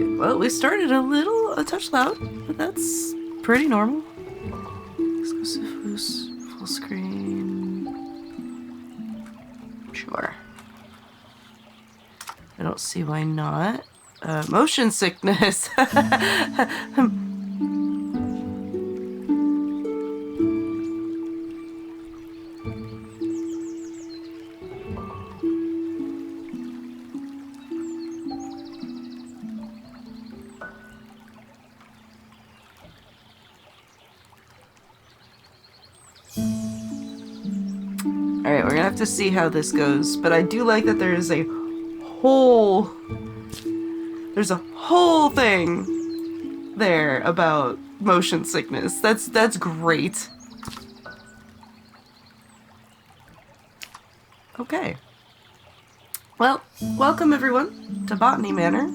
Alright, well, we started a touch loud, but that's pretty normal. Exclusive boost, full screen. Sure. I don't see why not. Motion sickness. Alright, we're gonna have to see how this goes, but I do like that there's a whole thing there about motion sickness. That's great. Okay. Well, welcome everyone to Botany Manor.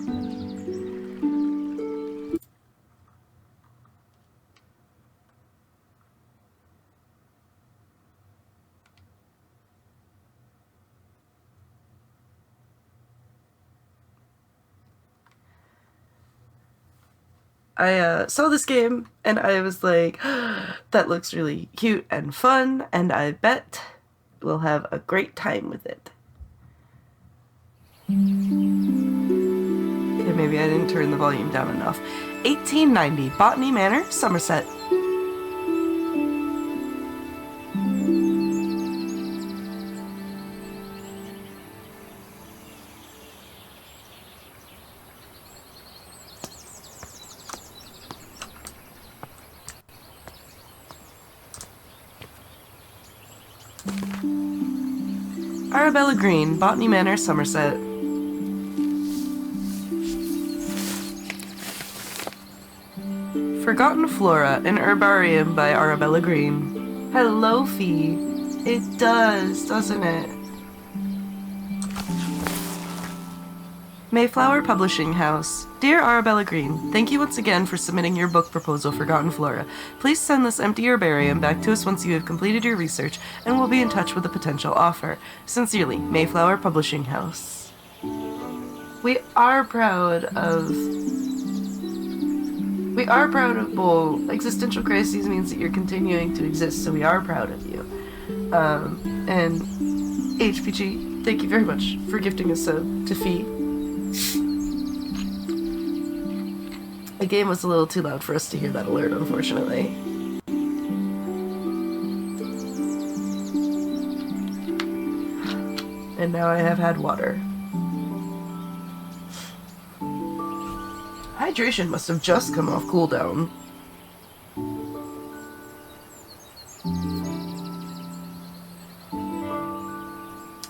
I saw this game and I was like, that looks really cute and fun, and I bet we'll have a great time with it. Okay, maybe I didn't turn the volume down enough. 1890, Botany Manor, Somerset. Arabella Green, Botany Manor, Somerset. Forgotten Flora, an herbarium by Arabella Green. Hello, Fee. It does, doesn't it? Mayflower Publishing House. Dear Arabella Green, thank you once again for submitting your book proposal, Forgotten Flora. Please send this empty herbarium back to us once you have completed your research, and we'll be in touch with a potential offer. Sincerely, Mayflower Publishing House. We are proud of... Bull. Existential crises means that you're continuing to exist, so we are proud of you. And HPG, thank you very much for gifting us to Fee. The game was a little too loud for us to hear that alert, unfortunately. And now I have had water. Hydration must have just come off cooldown.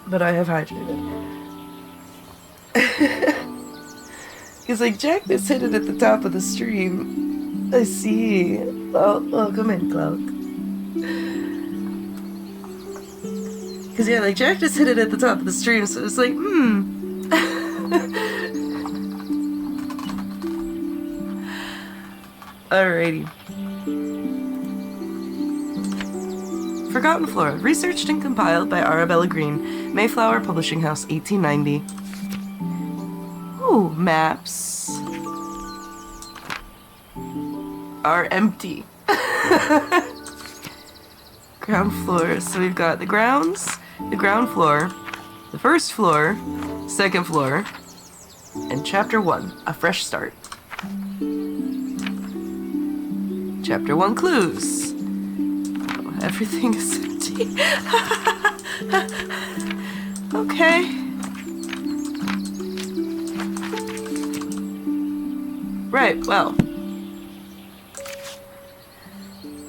But I have hydrated. He's like, Jack just hit it at the top of the stream. I see. Oh, come in, Cloak. Because, yeah, like, Jack just hit it at the top of the stream, so it's like, Alrighty. Forgotten Flora, researched and compiled by Arabella Green, Mayflower Publishing House, 1890. Ooh, maps are empty. Ground floor. So we've got the grounds, the ground floor, the first floor, second floor, and chapter 1, a fresh start. Chapter 1 clues. Oh, everything is empty. Okay. Right, well.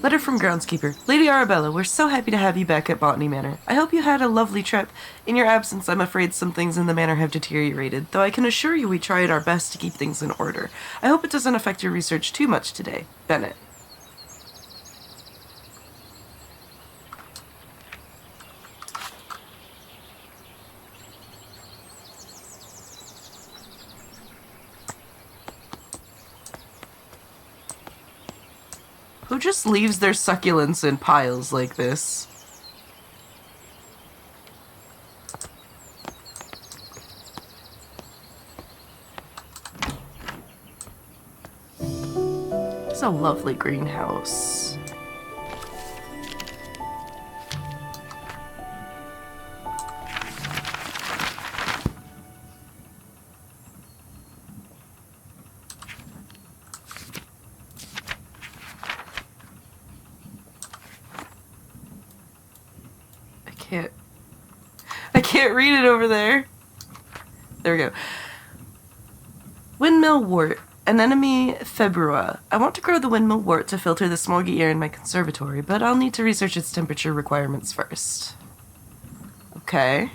Letter from Groundskeeper. Lady Arabella, we're so happy to have you back at Botany Manor. I hope you had a lovely trip. In your absence, I'm afraid some things in the manor have deteriorated, though I can assure you we tried our best to keep things in order. I hope it doesn't affect your research too much today. Bennett. Who just leaves their succulents in piles like this? It's a lovely greenhouse. I can't read it over there. There we go. Windmill wort. Anemone februa. I want to grow the windmill wort to filter the smoggy air in my conservatory, but I'll need to research its temperature requirements first. Okay.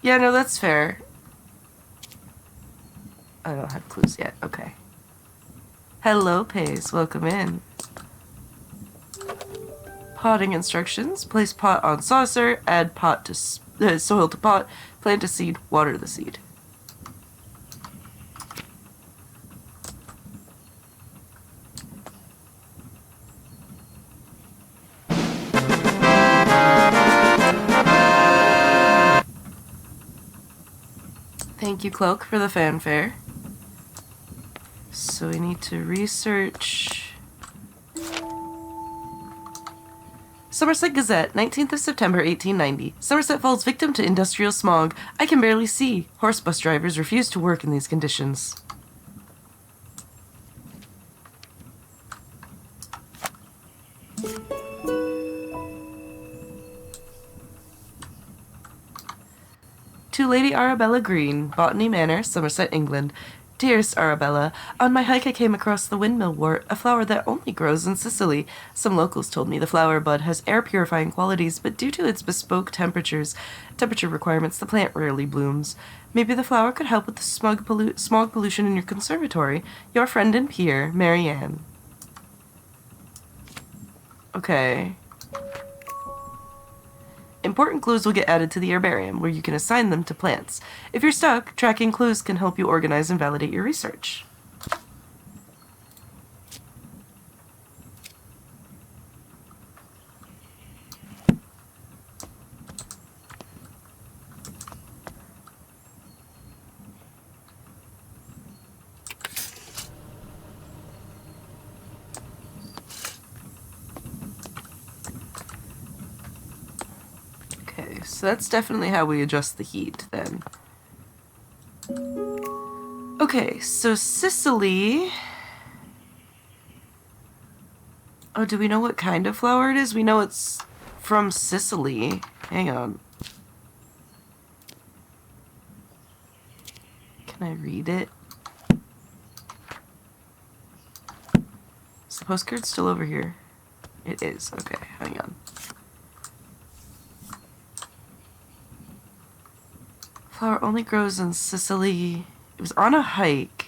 Yeah, no, that's fair. I don't have clues yet. Okay. Hello, Pace. Welcome in. Potting instructions. Place pot on saucer. Add pot to soil to pot. Plant a seed. Water the seed. Thank you, Cloak, for the fanfare. So we need to research... Somerset Gazette, 19th of September, 1890. Somerset falls victim to industrial smog. I can barely see. Horse bus drivers refuse to work in these conditions. To Lady Arabella Green, Botany Manor, Somerset, England. Dearest Arabella, on my hike I came across the windmill wort, a flower that only grows in Sicily. Some locals told me the flower bud has air-purifying qualities, but due to its bespoke temperature requirements, the plant rarely blooms. Maybe the flower could help with the smog pollution in your conservatory. Your friend and peer, Marianne. Okay. Important clues will get added to the herbarium, where you can assign them to plants. If you're stuck, tracking clues can help you organize and validate your research. So that's definitely how we adjust the heat, then. Okay, so Sicily... Oh, do we know what kind of flower it is? We know it's from Sicily. Hang on. Can I read it? Is the postcard still over here? It is. Okay, hang on. Flower only grows in Sicily. It was on a hike.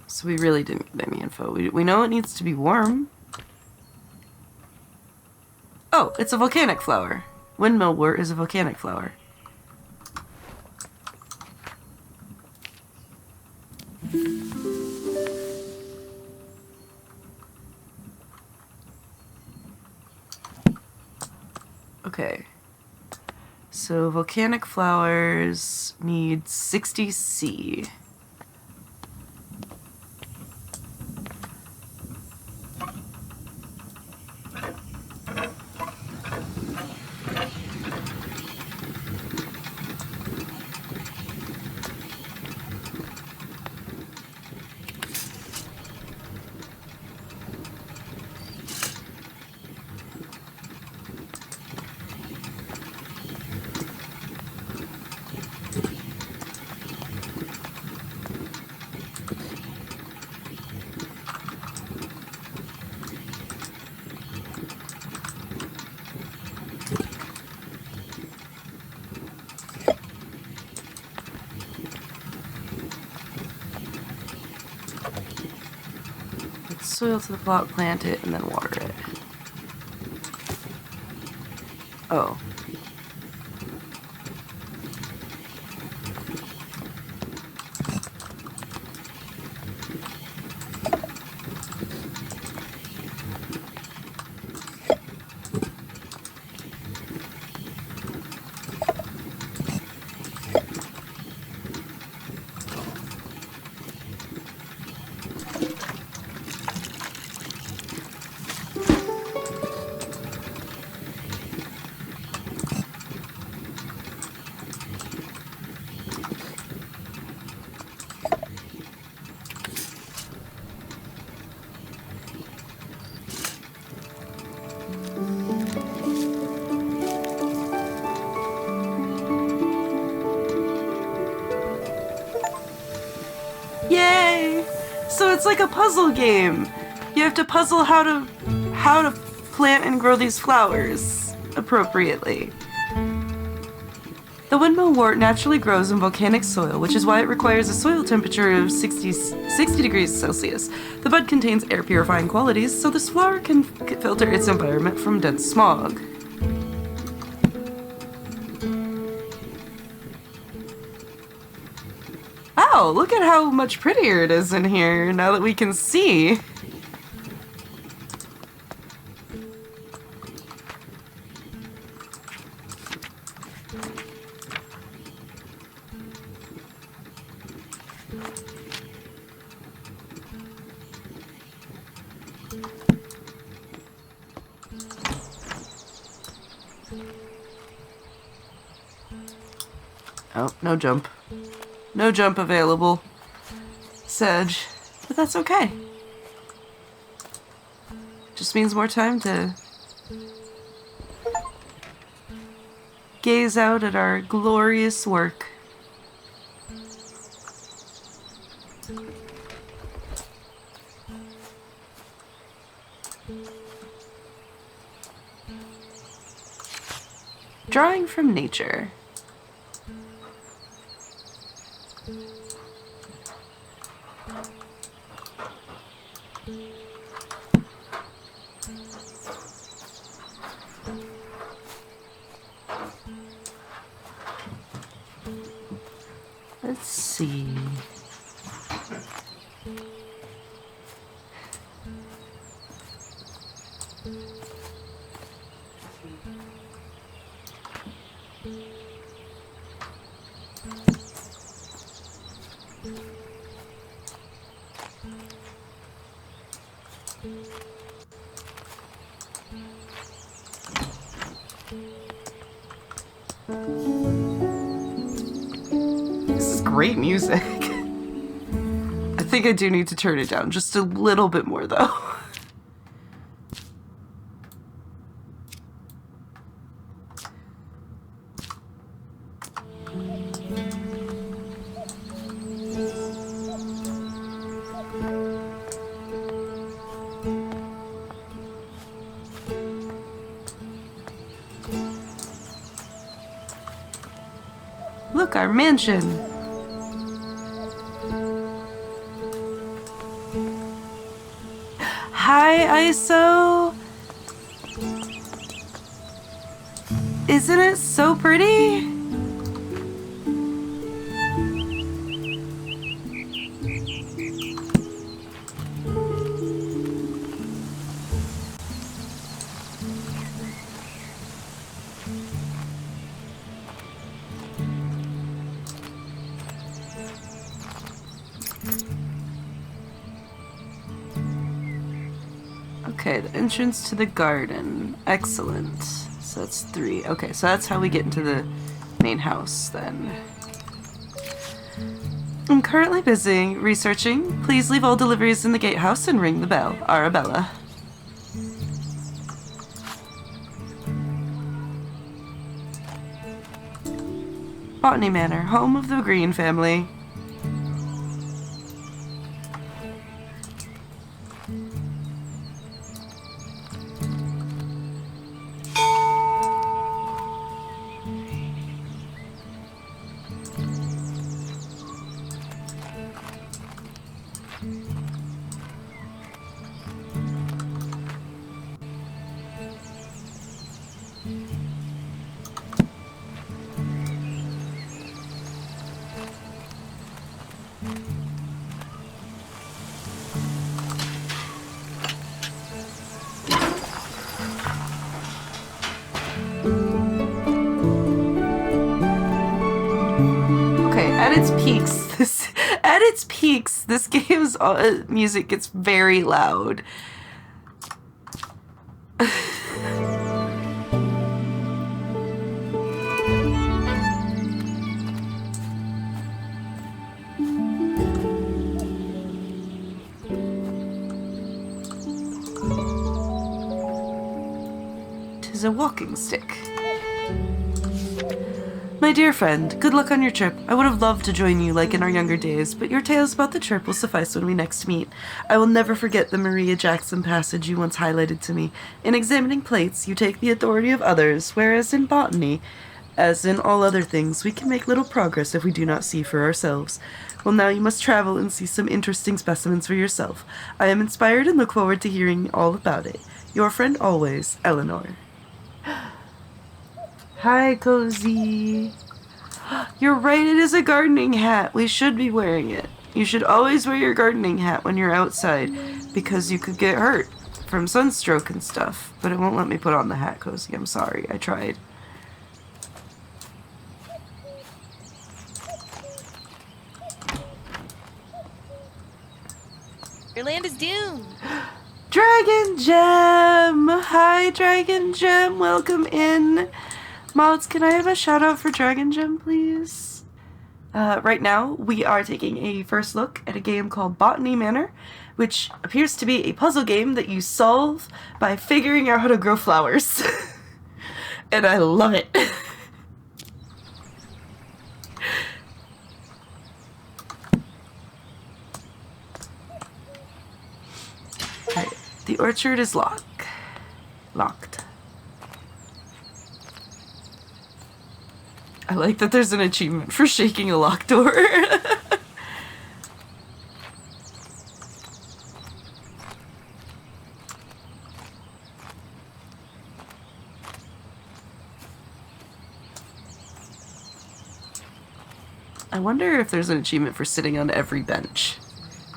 So we really didn't get any info. We know it needs to be warm. Oh, it's a volcanic flower. Windmill wort is a volcanic flower. Okay, so volcanic flowers need 60 C. Soil to the plot, plant it, and then water it. Oh. Yay! So it's like a puzzle game. You have to puzzle how to plant and grow these flowers appropriately. The windmill wort naturally grows in volcanic soil, which is why it requires a soil temperature of 60 degrees Celsius. The bud contains air purifying qualities, so this flower can filter its environment from dense smog. Wow, look at how much prettier it is in here now that we can see. Oh, no jump. No jump available. Sedge. But that's okay. Just means more time to gaze out at our glorious work. Drawing from nature. Let's see. This is great music. I think I do need to turn it down just a little bit more though. Look, our mansion. Hi, ISO. Isn't it so pretty? Okay, the entrance to the garden. Excellent. So that's 3. Okay, so that's how we get into the main house then. I'm currently busy researching. Please leave all deliveries in the gatehouse and ring the bell. Arabella. Botany Manor, home of the Green family. At its peaks, this game's music gets very loud. Tis a walking stick. My dear friend, good luck on your trip. I would have loved to join you like in our younger days, but your tales about the trip will suffice when we next meet. I will never forget the Maria Jackson passage you once highlighted to me. In examining plates, you take the authority of others, whereas in botany, as in all other things, we can make little progress if we do not see for ourselves. Well, now you must travel and see some interesting specimens for yourself. I am inspired and look forward to hearing all about it. Your friend always, Eleanor. Hi, Cozy. You're right, it is a gardening hat. We should be wearing it. You should always wear your gardening hat when you're outside, because you could get hurt from sunstroke and stuff. But it won't let me put on the hat, Cozy. I'm sorry. I tried. Your land is doomed. Dragon Gem! Hi, Dragon Gem. Welcome in. Mods, can I have a shout out for Dragon Gem, please? Right now, we are taking a first look at a game called Botany Manor, which appears to be a puzzle game that you solve by figuring out how to grow flowers. And I love it. Right. The orchard is locked. I like that there's an achievement for shaking a locked door. I wonder if there's an achievement for sitting on every bench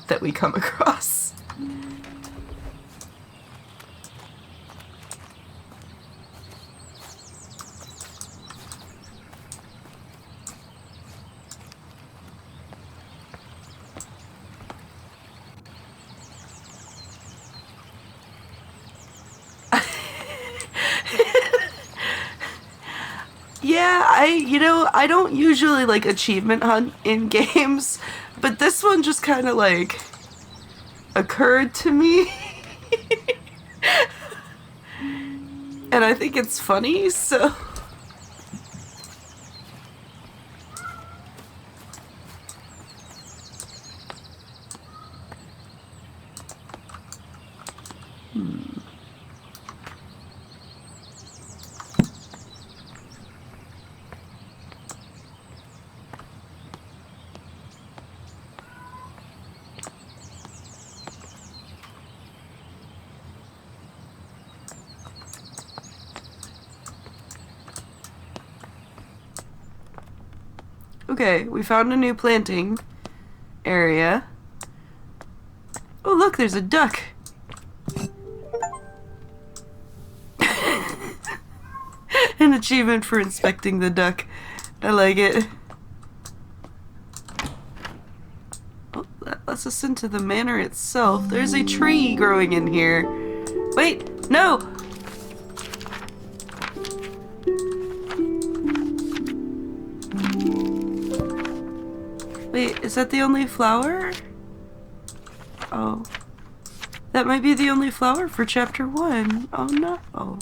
that we come across. Yeah, I don't usually like achievement hunt in games, but this one just kind of like occurred to me. And I think it's funny, so. Okay, we found a new planting area. Oh, look, there's a duck. An achievement for inspecting the duck. I like it. Oh, that lets us into the manor itself. There's a tree growing in here. Wait, no! Wait, is that the only flower? Oh. That might be the only flower for chapter 1. Oh no.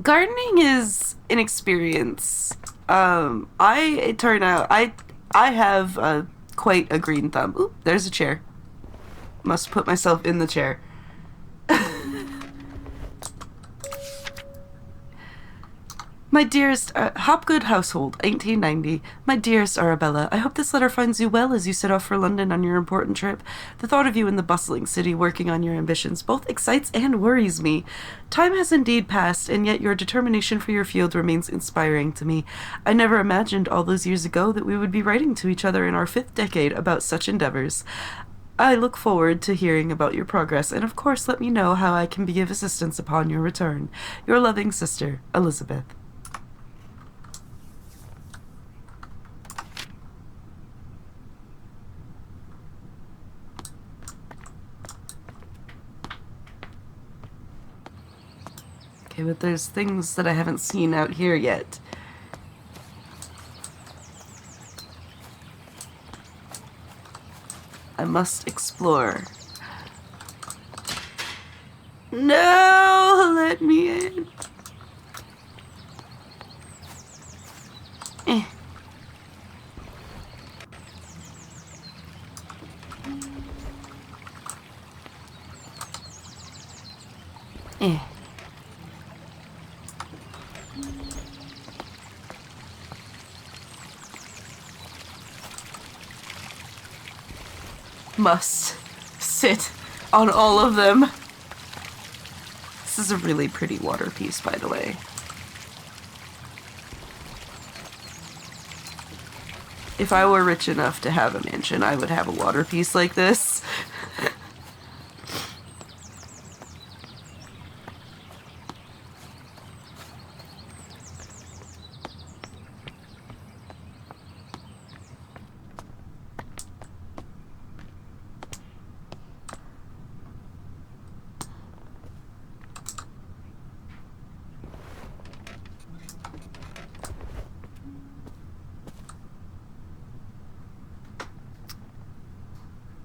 Gardening is an experience. It turned out, I have quite a green thumb. Oop, there's a chair. Must put myself in the chair. My dearest, Hopgood Household, 1890. My dearest Arabella, I hope this letter finds you well as you set off for London on your important trip. The thought of you in the bustling city working on your ambitions both excites and worries me. Time has indeed passed, and yet your determination for your field remains inspiring to me. I never imagined all those years ago that we would be writing to each other in our 5th decade about such endeavors. I look forward to hearing about your progress, and of course let me know how I can be of assistance upon your return. Your loving sister, Elizabeth. Okay, but there's things that I haven't seen out here yet. I must explore. No, let me in. Eh. Eh. Must sit on all of them. This is a really pretty water piece, by the way. If I were rich enough to have a mansion, I would have a water piece like this.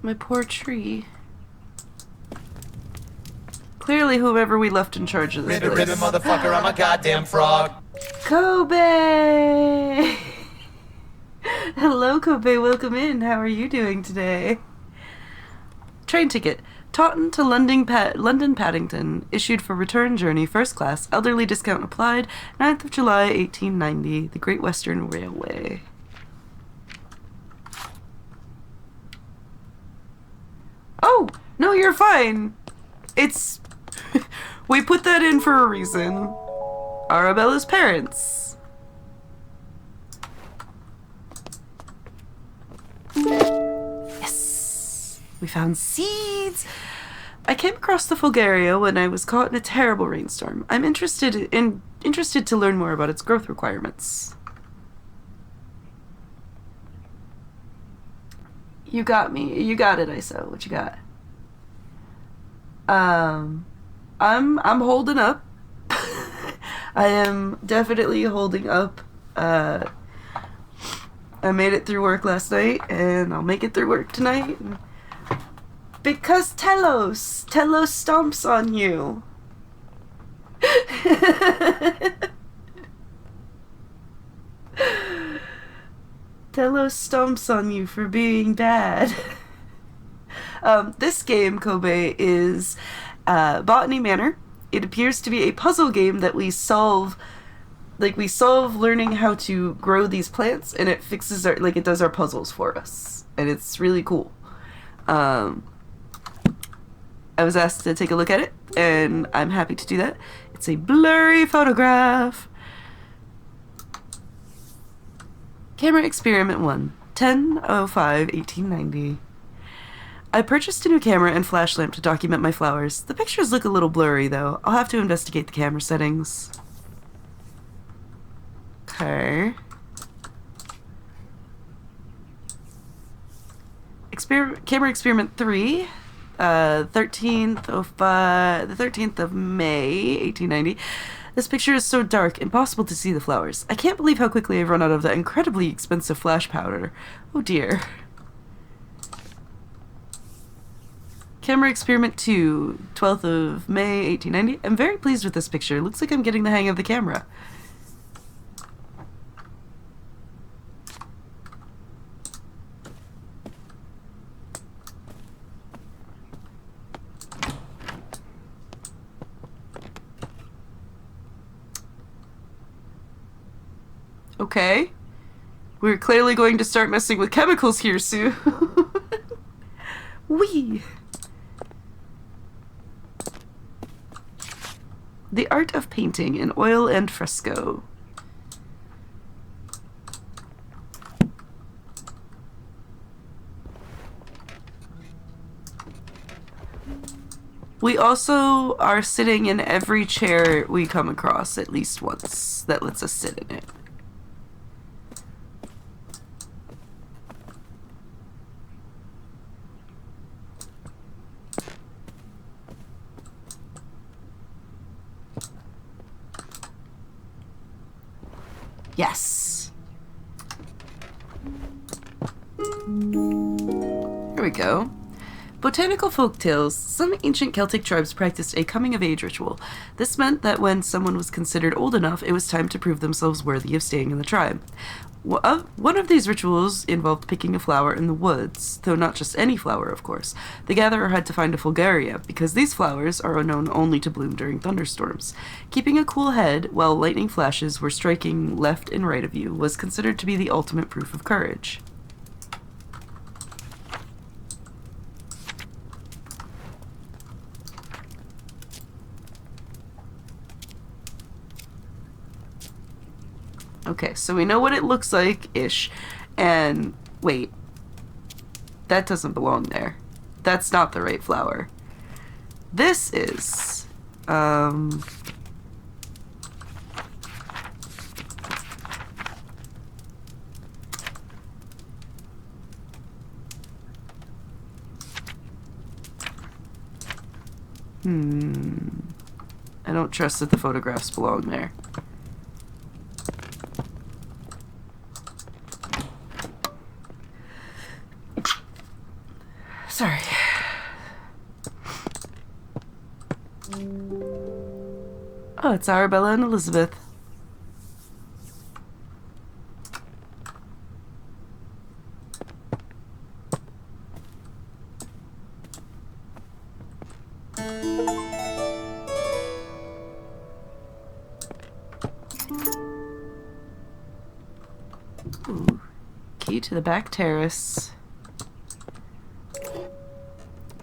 My poor tree. Clearly, whoever we left in charge of this place. Ribbon, motherfucker, I'm a goddamn frog. Kobe! Hello, Kobe. Welcome in. How are you doing today? Train ticket. Taunton to London Paddington. Issued for return journey, first class. Elderly discount applied. 9th of July, 1890. The Great Western Railway. Oh! No, you're fine. It's... we put that in for a reason. Arabella's parents. Yes! We found seeds! I came across the Fulgaria when I was caught in a terrible rainstorm. I'm interested to learn more about its growth requirements. You got me. You got it, ISO. What you got? I'm holding up. I am definitely holding up. I made it through work last night, and I'll make it through work tonight. Because Telos stomps on you. Telos stomps on you for being bad. This game, Kobe, is Botany Manor. It appears to be a puzzle game that we solve. Like, we solve learning how to grow these plants, and it fixes our, like, it does our puzzles for us. And it's really cool. I was asked to take a look at it, and I'm happy to do that. It's a blurry photograph. Camera Experiment 1, 10/05/1890. I purchased a new camera and flash lamp to document my flowers. The pictures look a little blurry, though. I'll have to investigate the camera settings. Okay. Camera Experiment 3, the 13th of May, 1890. This picture is so dark, impossible to see the flowers. I can't believe how quickly I've run out of that incredibly expensive flash powder. Oh dear. Camera Experiment 2, 12th of May, 1890. I'm very pleased with this picture. Looks like I'm getting the hang of the camera. Okay. We're clearly going to start messing with chemicals here soon. Wee! The Art of Painting in Oil and Fresco. We also are sitting in every chair we come across at least once. That lets us sit in it. Yes. Here we go. Botanical folk tales. Some ancient Celtic tribes practiced a coming-of-age ritual. This meant that when someone was considered old enough, it was time to prove themselves worthy of staying in the tribe. One of these rituals involved picking a flower in the woods, though not just any flower, of course. The gatherer had to find a fulgaria, because these flowers are known only to bloom during thunderstorms. Keeping a cool head while lightning flashes were striking left and right of you was considered to be the ultimate proof of courage. Okay, so we know what it looks like-ish. And, wait. That doesn't belong there. That's not the right flower. This is, I don't trust that the photographs belong there. Sorry. Oh, it's Arabella and Elizabeth. Ooh. Key to the back terrace.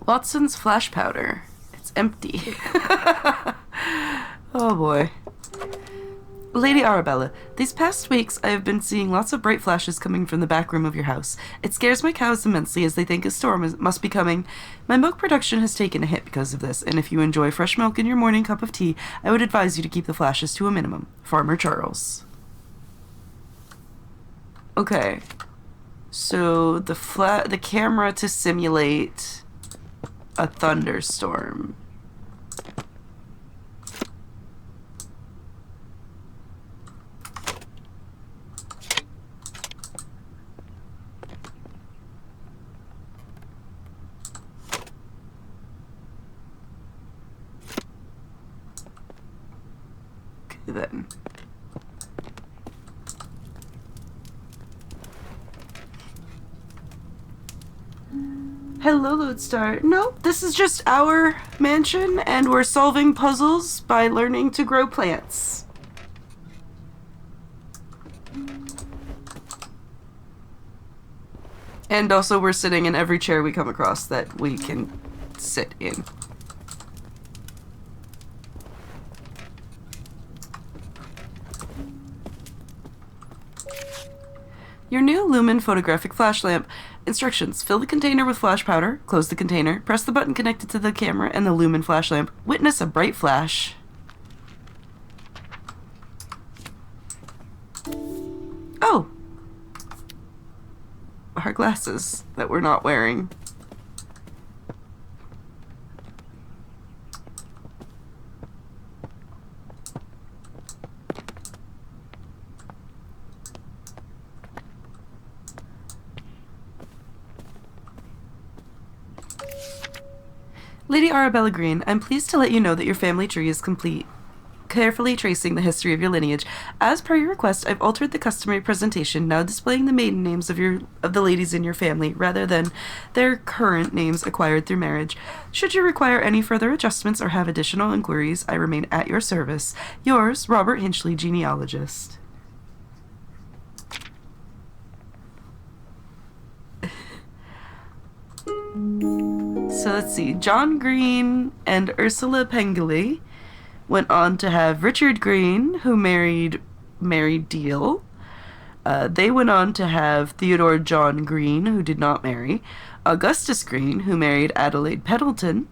Watson's flash powder. It's empty. Oh boy. Lady Arabella, these past weeks I have been seeing lots of bright flashes coming from the back room of your house. It scares my cows immensely as they think a storm must be coming. My milk production has taken a hit because of this, and if you enjoy fresh milk in your morning cup of tea, I would advise you to keep the flashes to a minimum. Farmer Charles. Okay. So the camera to simulate a thunderstorm. Okay, then. Hello, Lodestar. No, this is just our mansion, and we're solving puzzles by learning to grow plants. And also, we're sitting in every chair we come across that we can sit in. Your new Lumen photographic flash lamp. Instructions. Fill the container with flash powder, close the container, press the button connected to the camera and the Lumen flash lamp. Witness a bright flash. Oh! Our glasses that we're not wearing. Lady Arabella Green, I'm pleased to let you know that your family tree is complete. Carefully tracing the history of your lineage. As per your request, I've altered the customary presentation, now displaying the maiden names of the ladies in your family, rather than their current names acquired through marriage. Should you require any further adjustments or have additional inquiries, I remain at your service. Yours, Robert Hinchley, genealogist. So let's see. John Green and Ursula Pengilly went on to have Richard Green, who married Mary Deal. They went on to have Theodore John Green, who did not marry. Augustus Green, who married Adelaide Pendleton.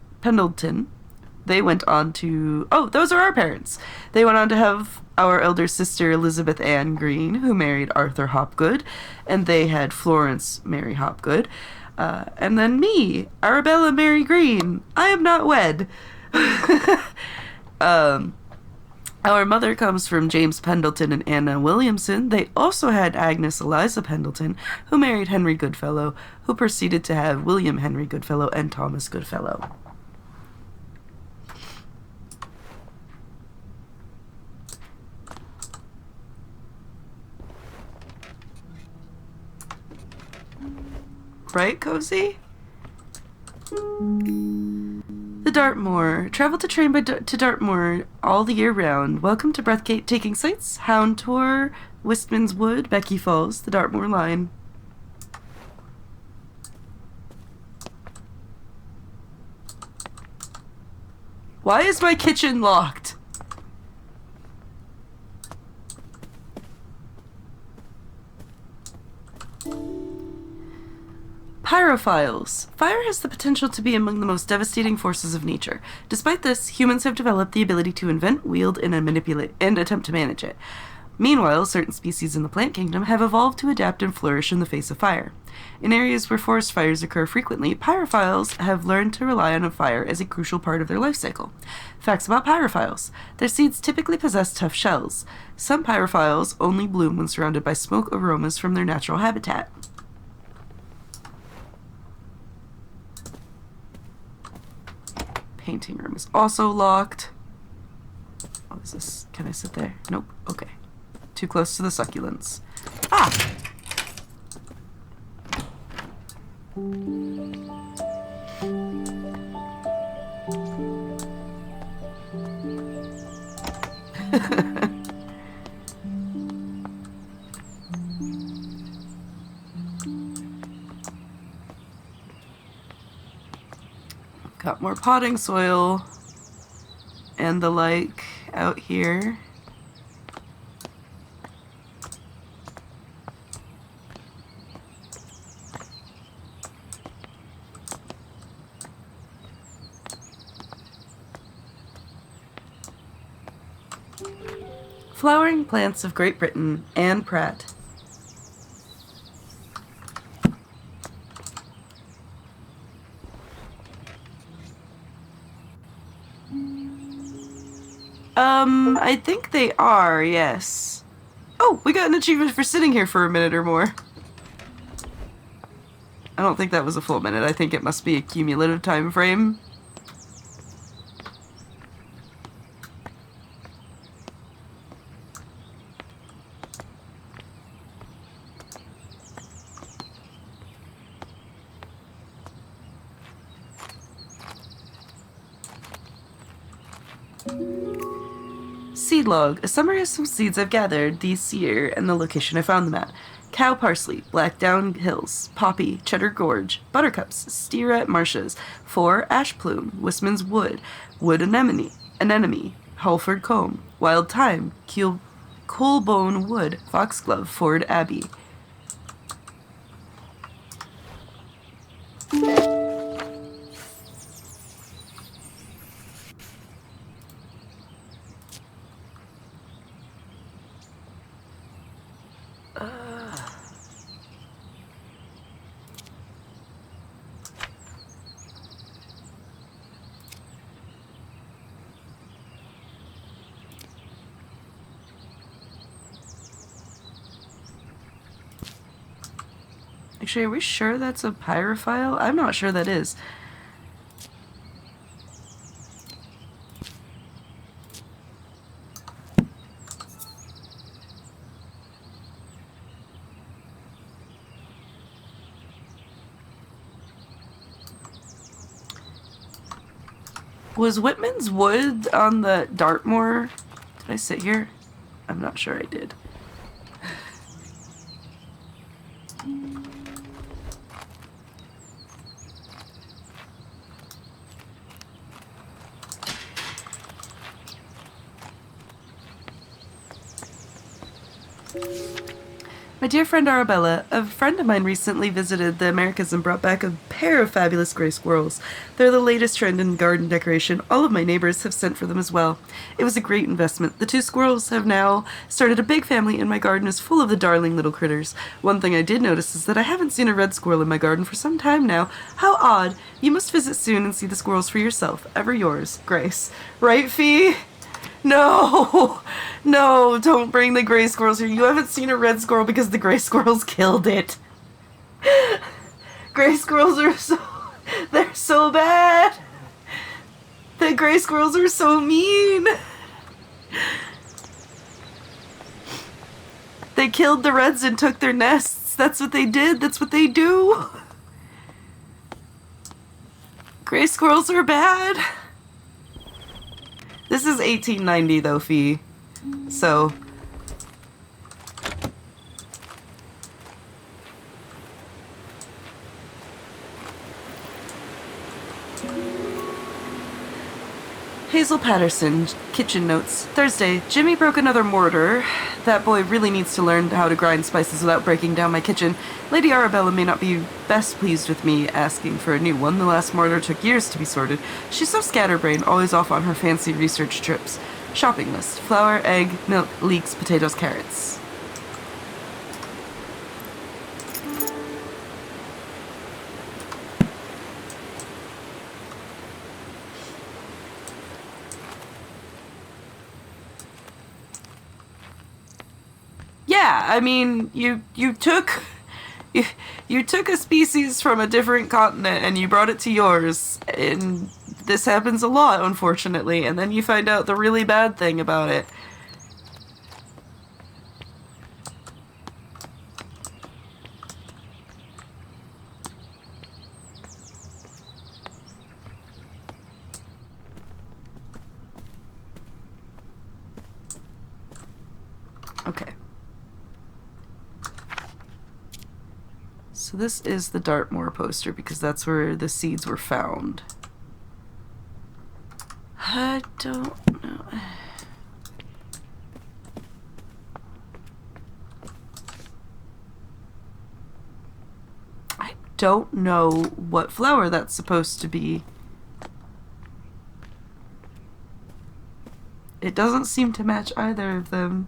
They went on to... Oh, those are our parents. They went on to have our elder sister Elizabeth Ann Green, who married Arthur Hopgood. And they had Florence Mary Hopgood. And then me, Arabella Mary Green. I am not wed. Our mother comes from James Pendleton and Anna Williamson. They also had Agnes Eliza Pendleton, who married Henry Goodfellow, who proceeded to have William Henry Goodfellow and Thomas Goodfellow. Right, Cozy? The Dartmoor. Travel to train to Dartmoor all the year round. Welcome to breathtaking sights. Hound Tour, Wistman's Wood, Becky Falls, the Dartmoor line. Why is my kitchen locked? Pyrophiles. Fire has the potential to be among the most devastating forces of nature. Despite this, humans have developed the ability to invent, wield, and manipulate, and attempt to manage it. Meanwhile, certain species in the plant kingdom have evolved to adapt and flourish in the face of fire. In areas where forest fires occur frequently, pyrophiles have learned to rely on fire as a crucial part of their life cycle. Facts about pyrophiles. Their seeds typically possess tough shells. Some pyrophiles only bloom when surrounded by smoke aromas from their natural habitat. Painting room is also locked. What is this? Can I sit there? Nope. Okay. Too close to the succulents. Ah! Got more potting soil and the like out here. Flowering plants of Great Britain, Anne Pratt. I think they are, yes. Oh, we got an achievement for sitting here for a minute or more. I don't think that was a full minute. I think it must be a cumulative time frame. Seed log. A summary of some seeds I've gathered this year and the location I found them at. Cow parsley, black down hills, poppy, cheddar gorge, buttercups, steerat marshes, 4 ash plume, Wistman's wood, wood anemone, Halford comb, wild thyme, coolbone wood, foxglove, Ford abbey. Actually, are we sure that's a pyrophile? I'm not sure that is. Was Whitman's wood on the Dartmoor? Did I sit here? I'm not sure I did. My dear friend Arabella, a friend of mine recently visited the Americas and brought back a pair of fabulous gray squirrels. They're the latest trend in garden decoration. All of my neighbors have sent for them as well. It was a great investment. The 2 squirrels have now started a big family, and my garden is full of the darling little critters. One thing I did notice is that I haven't seen a red squirrel in my garden for some time now. How odd. You must visit soon and see the squirrels for yourself. Ever yours, Grace. Right, Fee? No! No, don't bring the gray squirrels here. You haven't seen a red squirrel because the gray squirrels killed it. Gray squirrels are so... They're so bad. The gray squirrels are so mean. They killed the reds and took their nests. That's what they did. That's what they do. Gray squirrels are bad. This is 1890 though, Fee. So... Hazel Patterson, kitchen notes. Thursday, Jimmy broke another mortar. That boy really needs to learn how to grind spices without breaking down my kitchen. Lady Arabella may not be best pleased with me asking for a new one. The last mortar took years to be sorted. She's so scatterbrained, always off on her fancy research trips. Shopping list. Flour, egg, milk, leeks, potatoes, carrots. Yeah, I mean, you took a species from a different continent and you brought it to yours, and this happens a lot, unfortunately, and then you find out the really bad thing about it. Okay. So this is the Dartmoor poster because that's where the seeds were found. I don't know. I don't know what flower that's supposed to be. It doesn't seem to match either of them.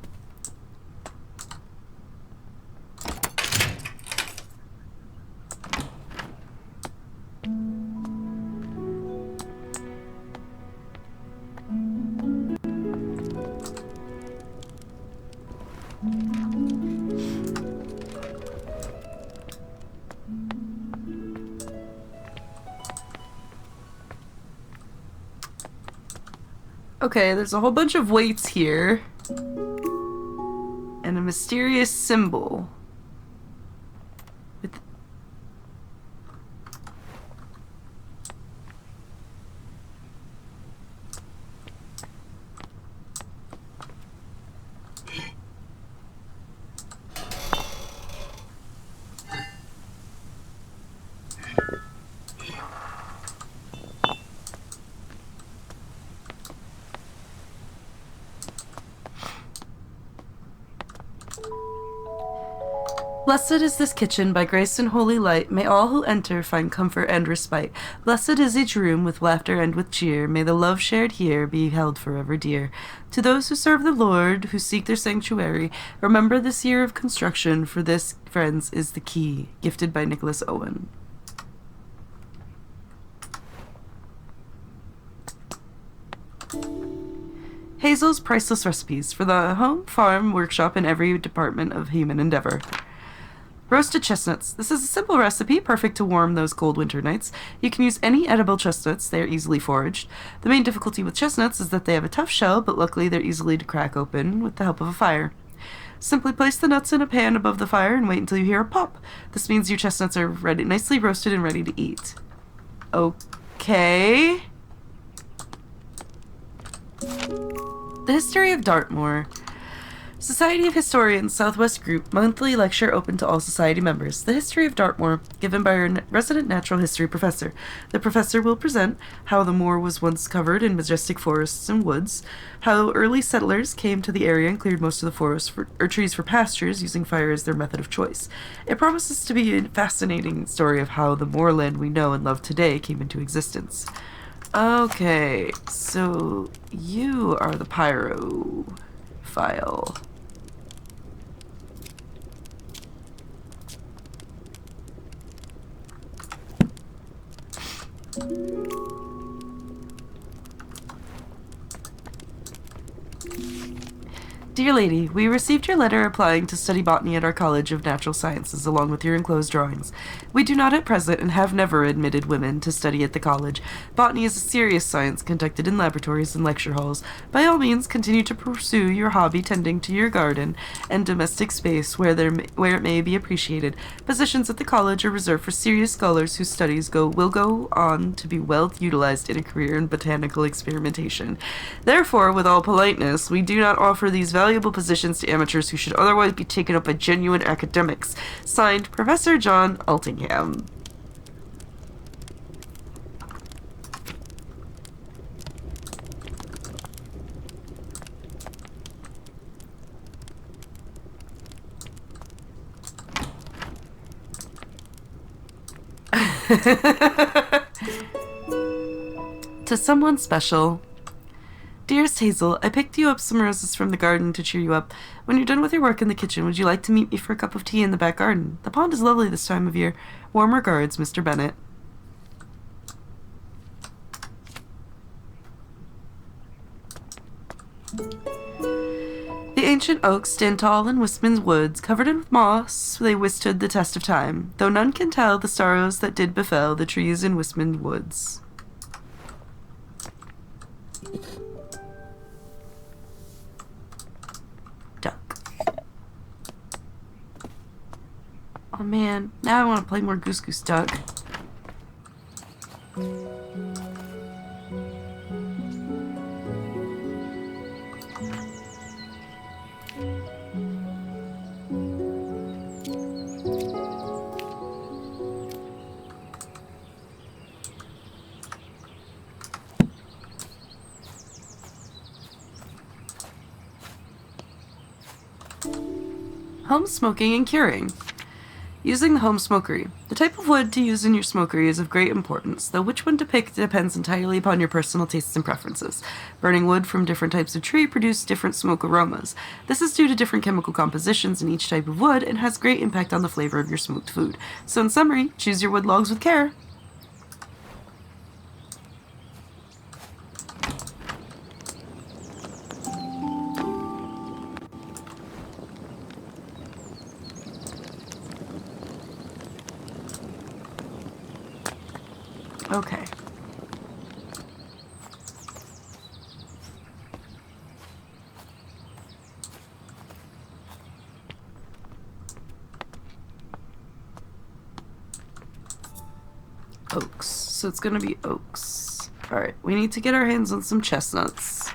Okay, there's a whole bunch of weights here. And a mysterious symbol. With Blessed is this kitchen by grace and holy light. May all who enter find comfort and respite. Blessed is each room with laughter and with cheer. May the love shared here be held forever dear. To those who serve the Lord, who seek their sanctuary, remember this year of construction, for this, friends, is the key. Gifted by Nicholas Owen. Hazel's priceless recipes for the home, farm, workshop, and every department of human endeavor. Roasted chestnuts. This is a simple recipe, perfect to warm those cold winter nights. You can use any edible chestnuts, they are easily foraged. The main difficulty with chestnuts is that they have a tough shell, but luckily they're easily to crack open with the help of a fire. Simply place the nuts in a pan above the fire and wait until you hear a pop. This means your chestnuts are ready, nicely roasted and ready to eat. Okay. The History of Dartmoor. Society of Historians Southwest Group monthly lecture open to all society members. The History of Dartmoor, given by our resident natural history professor. The professor will present how the moor was once covered in majestic forests and woods, how early settlers came to the area and cleared most of the forest or trees for pastures, using fire as their method of choice. It promises to be a fascinating story of how the moorland we know and love today came into existence. Okay, so you are the pyrophile. Dear Lady, we received your letter applying to study botany at our College of Natural Sciences along with your enclosed drawings. We do not at present and have never admitted women to study at the college. Botany is a serious science conducted in laboratories and lecture halls. By all means, continue to pursue your hobby tending to your garden and domestic space where it may be appreciated. Positions at the college are reserved for serious scholars whose studies will go on to be well utilized in a career in botanical experimentation. Therefore, with all politeness, we do not offer these valuable positions to amateurs who should otherwise be taken up by genuine academics. Signed, Professor John Altingham. To someone special. Dearest Hazel, I picked you up some roses from the garden to cheer you up. When you're done with your work in the kitchen, would you like to meet me for a cup of tea in the back garden? The pond is lovely this time of year. Warm regards, Mr. Bennett. The ancient oaks stand tall in Wistman's woods, covered in moss. They withstood the test of time, though none can tell the sorrows that did befell the trees in Wistman woods. Duck. Oh man, now I want to play more Goose Goose Duck. Home smoking and curing. Using the home smokery. The type of wood to use in your smokery is of great importance, though which one to pick depends entirely upon your personal tastes and preferences. Burning wood from different types of tree produce different smoke aromas. This is due to different chemical compositions in each type of wood and has great impact on the flavor of your smoked food. So in summary, choose your wood logs with care. Okay. Oaks. So it's gonna be oaks. Alright, we need to get our hands on some chestnuts.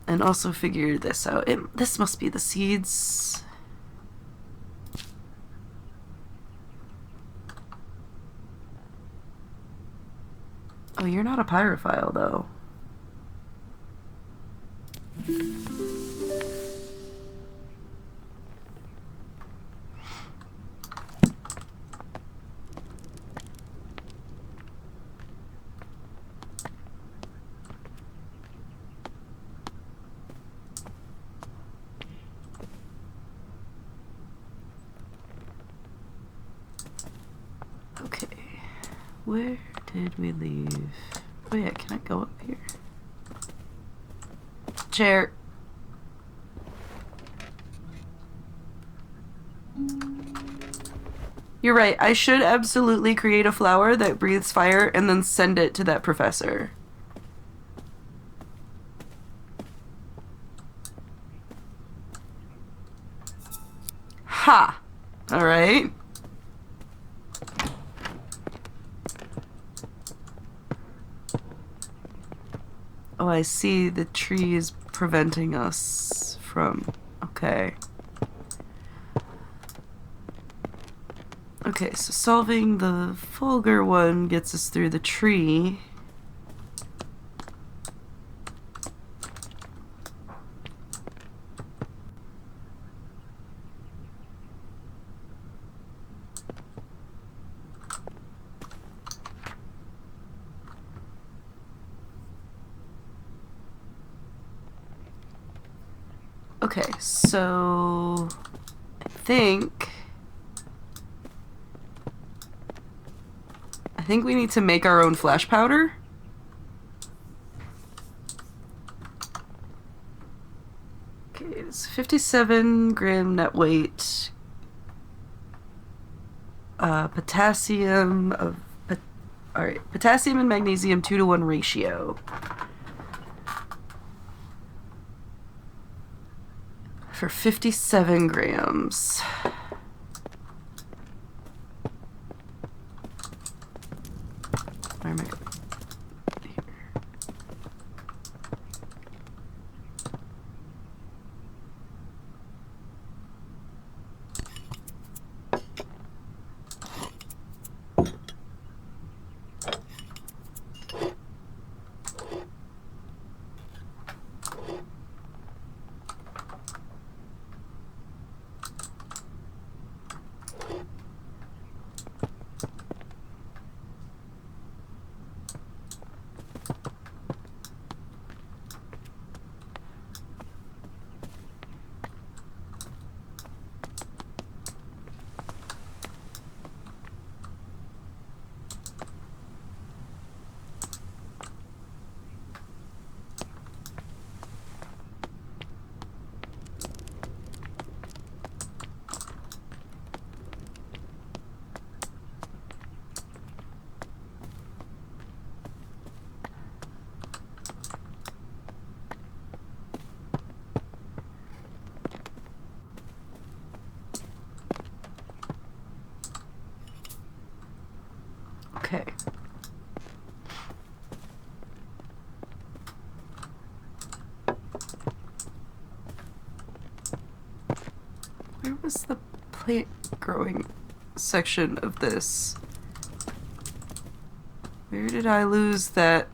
And also figure this out. This must be the seeds. Oh, you're not a pyrophile, though. Okay. Where did we leave? Oh yeah, can I go up here? Chair. You're right, I should absolutely create a flower that breathes fire and then send it to that professor. Ha! Alright. Oh, I see the tree is preventing us from... Okay. Okay, so solving the vulgar one gets us through the tree. Okay, so I think we need to make our own flash powder. It's 57 gram net weight. Potassium of... Alright, potassium and magnesium 2-to-1 ratio. For 57 grams. Where am I going? Here. Okay. Where was the plant growing section of this? Where did I lose that?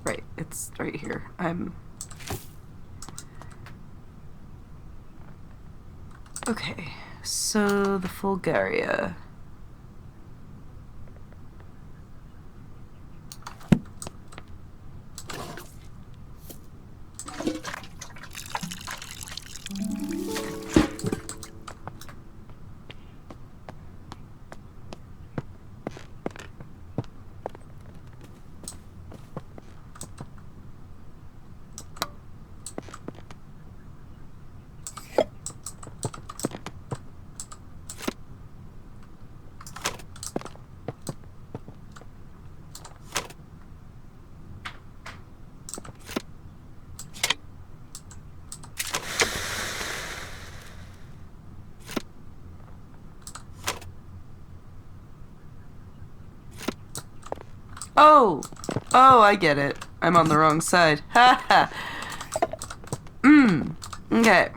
Right, it's right here. Okay, so the Fulgaria. Oh! Oh, I get it. I'm on the wrong side. Ha ha! Okay.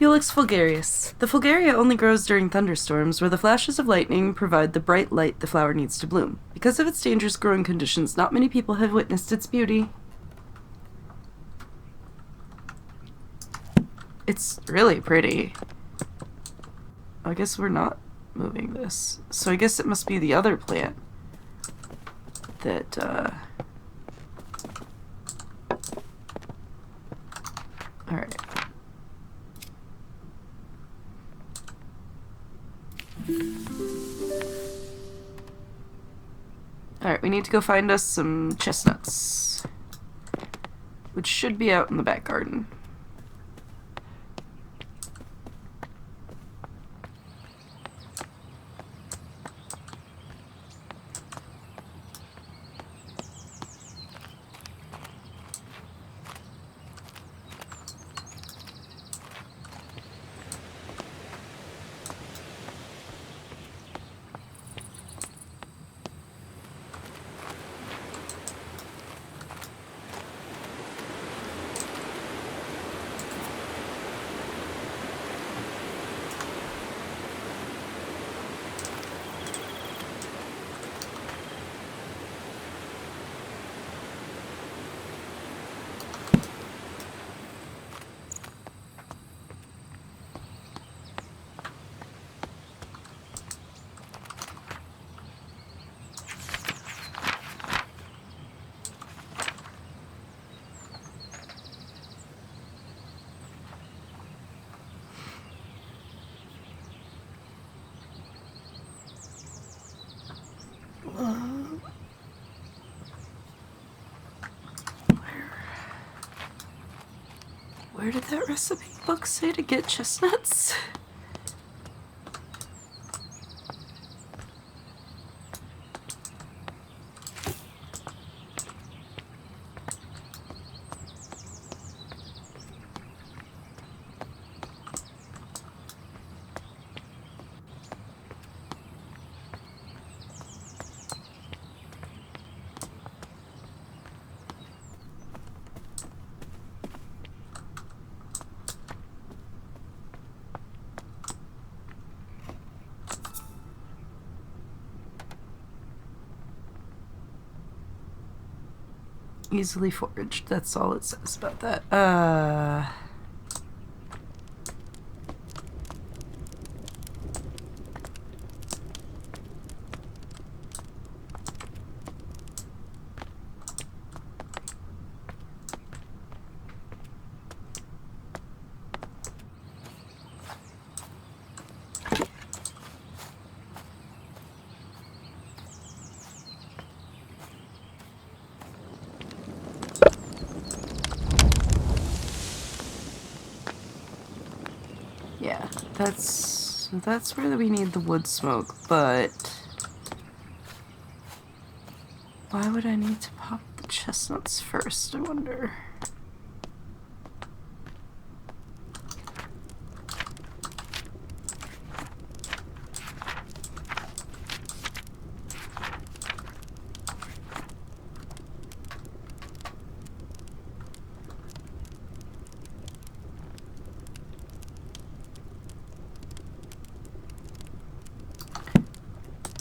Ilex fulgarius. The Fulgaria only grows during thunderstorms, where the flashes of lightning provide the bright light the flower needs to bloom. Because of its dangerous growing conditions, not many people have witnessed its beauty. It's really pretty. I guess we're not moving this. So I guess it must be the other plant that, Alright. Alright, we need to go find us some chestnuts, which should be out in the back garden. Where did that recipe book say to get chestnuts? Easily foraged. That's all it says about that. Yeah, that's where we need the wood smoke, but why would I need to pop the chestnuts first, I wonder?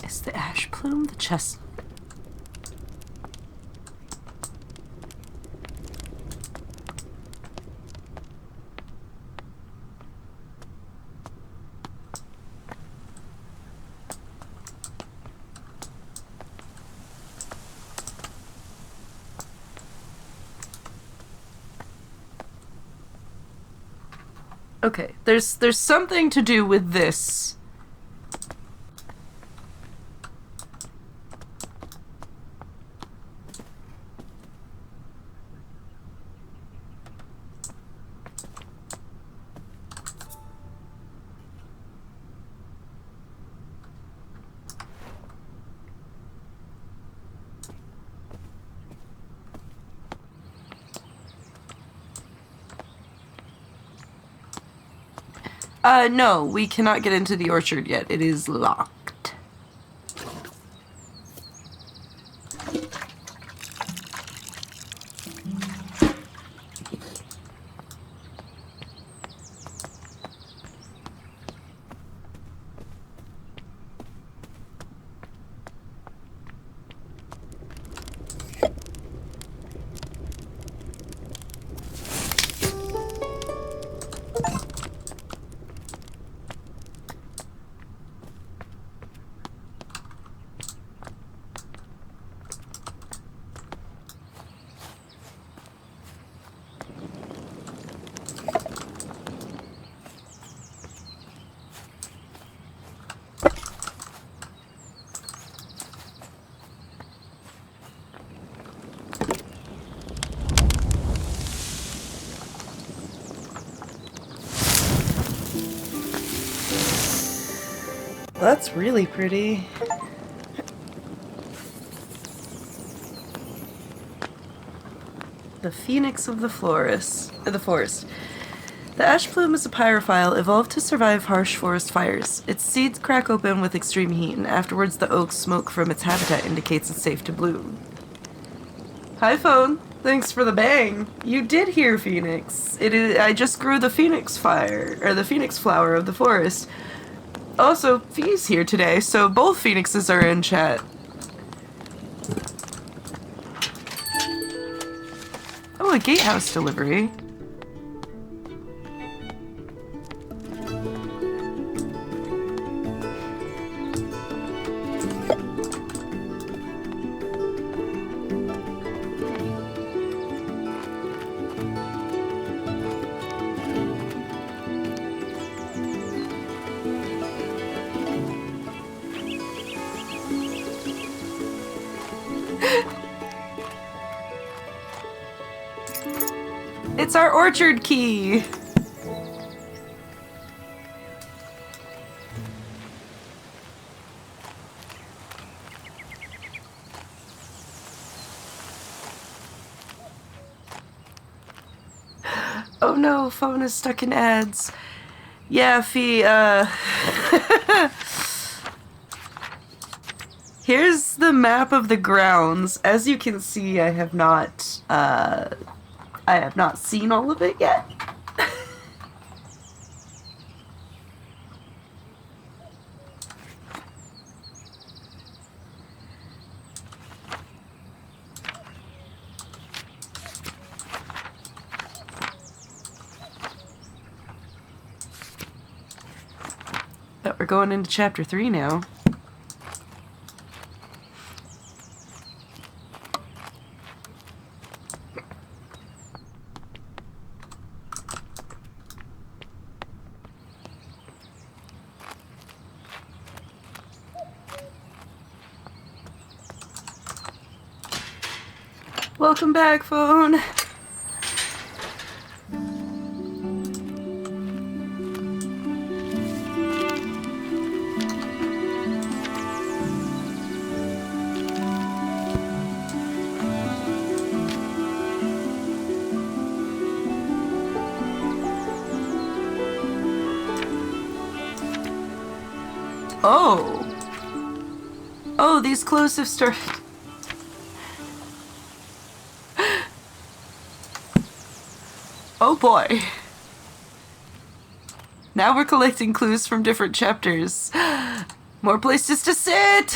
Is the ash plume the chestnut? Okay, there's something to do with this. No, we cannot get into the orchard yet. It is locked. That's really pretty. The phoenix of the forest. The ash plume is a pyrophile evolved to survive harsh forest fires. Its seeds crack open with extreme heat, and afterwards the oak smoke from its habitat indicates it's safe to bloom. Hi, phone. Thanks for the bang. You did hear Phoenix. I just grew the phoenix fire, or the phoenix flower of the forest. Also, Fee's here today, so both phoenixes are in chat. Oh, a gatehouse delivery. It's our orchard key! Oh no, phone is stuck in ads. Yeah, Fee, here's the map of the grounds. As you can see, I have not seen all of it yet. But we're going into chapter 3 now. Welcome back, phone. Oh. Oh, these clothes have started. Oh boy. Now we're collecting clues from different chapters. More places to sit!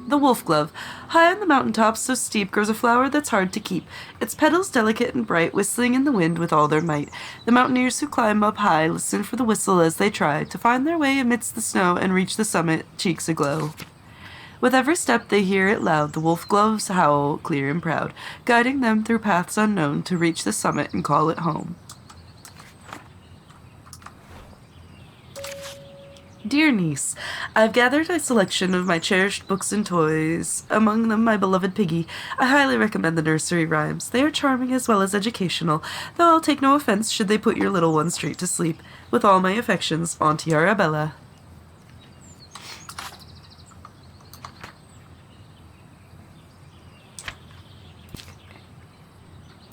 The wolf glove. High on the mountaintop, so steep, grows a flower that's hard to keep. Its petals delicate and bright, whistling in the wind with all their might. The mountaineers who climb up high listen for the whistle as they try to find their way amidst the snow and reach the summit, cheeks aglow. With every step they hear it loud, the wolf gloves howl clear and proud, guiding them through paths unknown to reach the summit and call it home. Dear niece, I've gathered a selection of my cherished books and toys, among them my beloved Piggy. I highly recommend the nursery rhymes. They are charming as well as educational, though I'll take no offense should they put your little one straight to sleep. With all my affections, Auntie Arabella.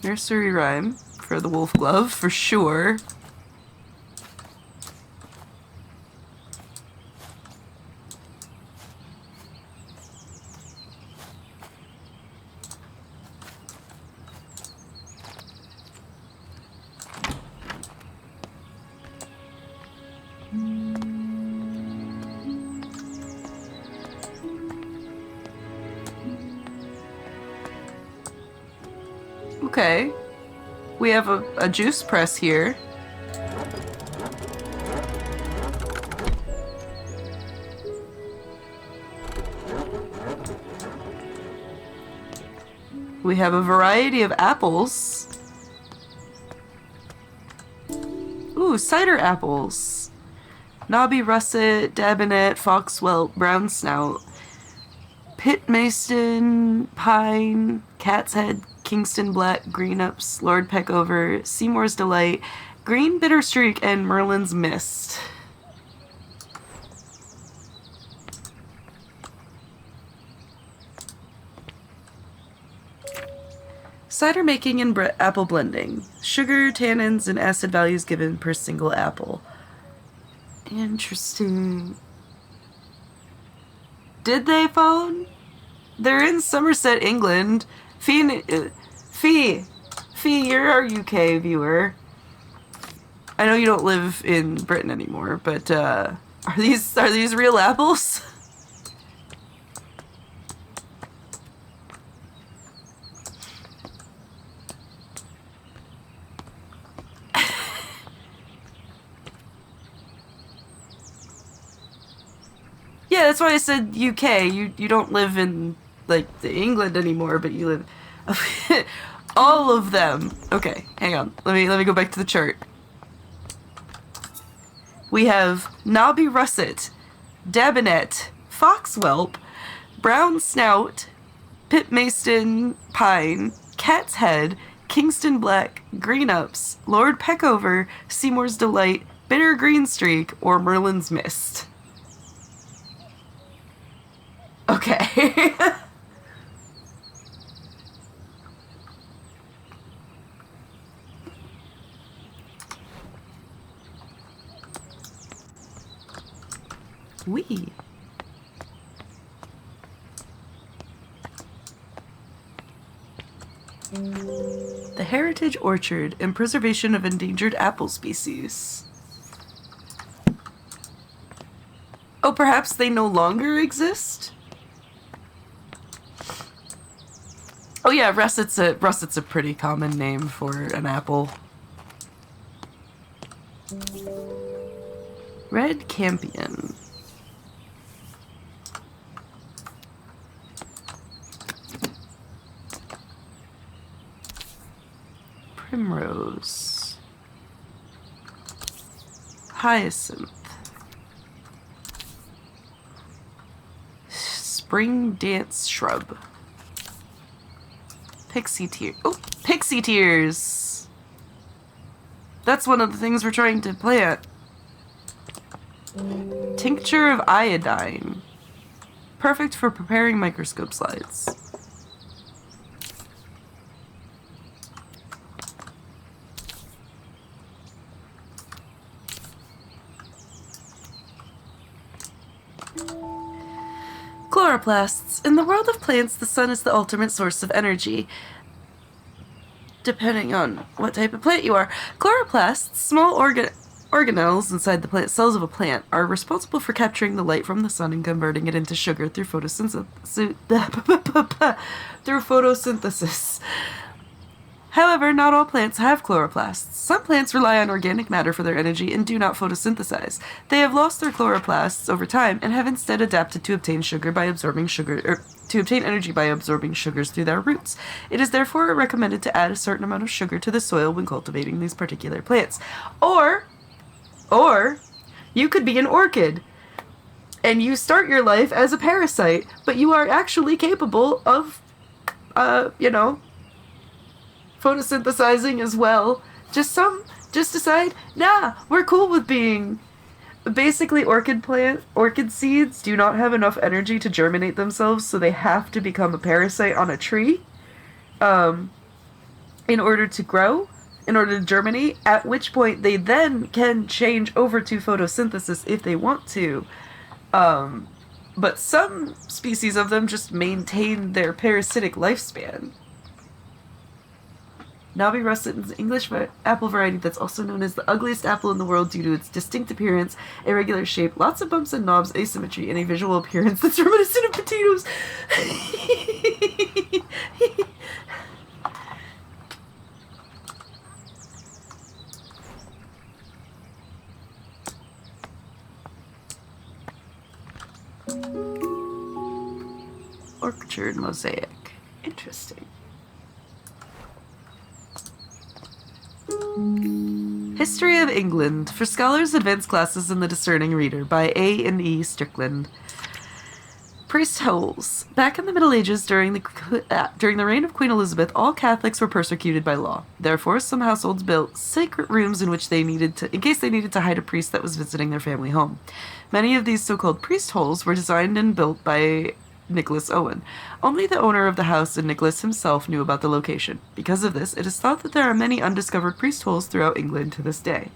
Nursery rhyme for the wolf glove, for sure. Okay. We have a juice press here. We have a variety of apples. Ooh, cider apples. Knobby russet, dabinet, foxwelt, brown snout, pit mason, pine, cat's head, Kingston Black, Green Ups, Lord Peckover, Seymour's Delight, Green Bitter Streak, and Merlin's Mist. Cider making and apple blending. Sugar, tannins, and acid values given per single apple. Interesting. Did they phone? They're in Somerset, England. Fee, you're our UK viewer. I know you don't live in Britain anymore, but are these real apples? Yeah, that's why I said UK. You don't live in like England anymore, but you live. All of them. Okay, hang on. Let me go back to the chart. We have Knobby Russet, Dabinet, Foxwhelp, Brown Snout, Pipmaston Pine, Cat's Head, Kingston Black, Green Ups, Lord Peckover, Seymour's Delight, Bitter Green Streak, or Merlin's Mist. Okay. Wee. The Heritage Orchard and Preservation of Endangered Apple Species. Oh, perhaps they no longer exist? Oh yeah, russet's a pretty common name for an apple. Red Campion. Primrose. Hyacinth. Spring Dance Shrub. Pixie Tear. Oh, Pixie Tears! That's one of the things we're trying to plant. Tincture of Iodine. Perfect for preparing microscope slides. Chloroplasts. In the world of plants, the sun is the ultimate source of energy. Depending on what type of plant you are. Chloroplasts, small organelles inside the plant cells of a plant, are responsible for capturing the light from the sun and converting it into sugar through photosynthesis. However, not all plants have chloroplasts. Some plants rely on organic matter for their energy and do not photosynthesize. They have lost their chloroplasts over time and have instead adapted to obtain energy by absorbing sugars through their roots. It is therefore recommended to add a certain amount of sugar to the soil when cultivating these particular plants. Or you could be an orchid and you start your life as a parasite, but you are actually capable of, photosynthesizing as well. Just decide, nah, we're cool with being. Basically, orchid seeds do not have enough energy to germinate themselves, so they have to become a parasite on a tree, in order to grow, in order to germinate, at which point they then can change over to photosynthesis if they want to. But some species of them just maintain their parasitic lifespan. Nabi russet is an English apple variety that's also known as the ugliest apple in the world due to its distinct appearance, irregular shape, lots of bumps and knobs, asymmetry, and a visual appearance that's reminiscent of potatoes. Orchard mosaic. Interesting. History of England for Scholars Advanced Classes in the Discerning Reader by A. and E. Strickland. Priest holes. Back in the Middle Ages, during the reign of Queen Elizabeth, all Catholics were persecuted by law. Therefore, some households built secret rooms in case they needed to hide a priest that was visiting their family home. Many of these so-called priest holes were designed and built by Nicholas Owen. Only the owner of the house and Nicholas himself knew about the location. Because of this, it is thought that there are many undiscovered priest holes throughout England to this day.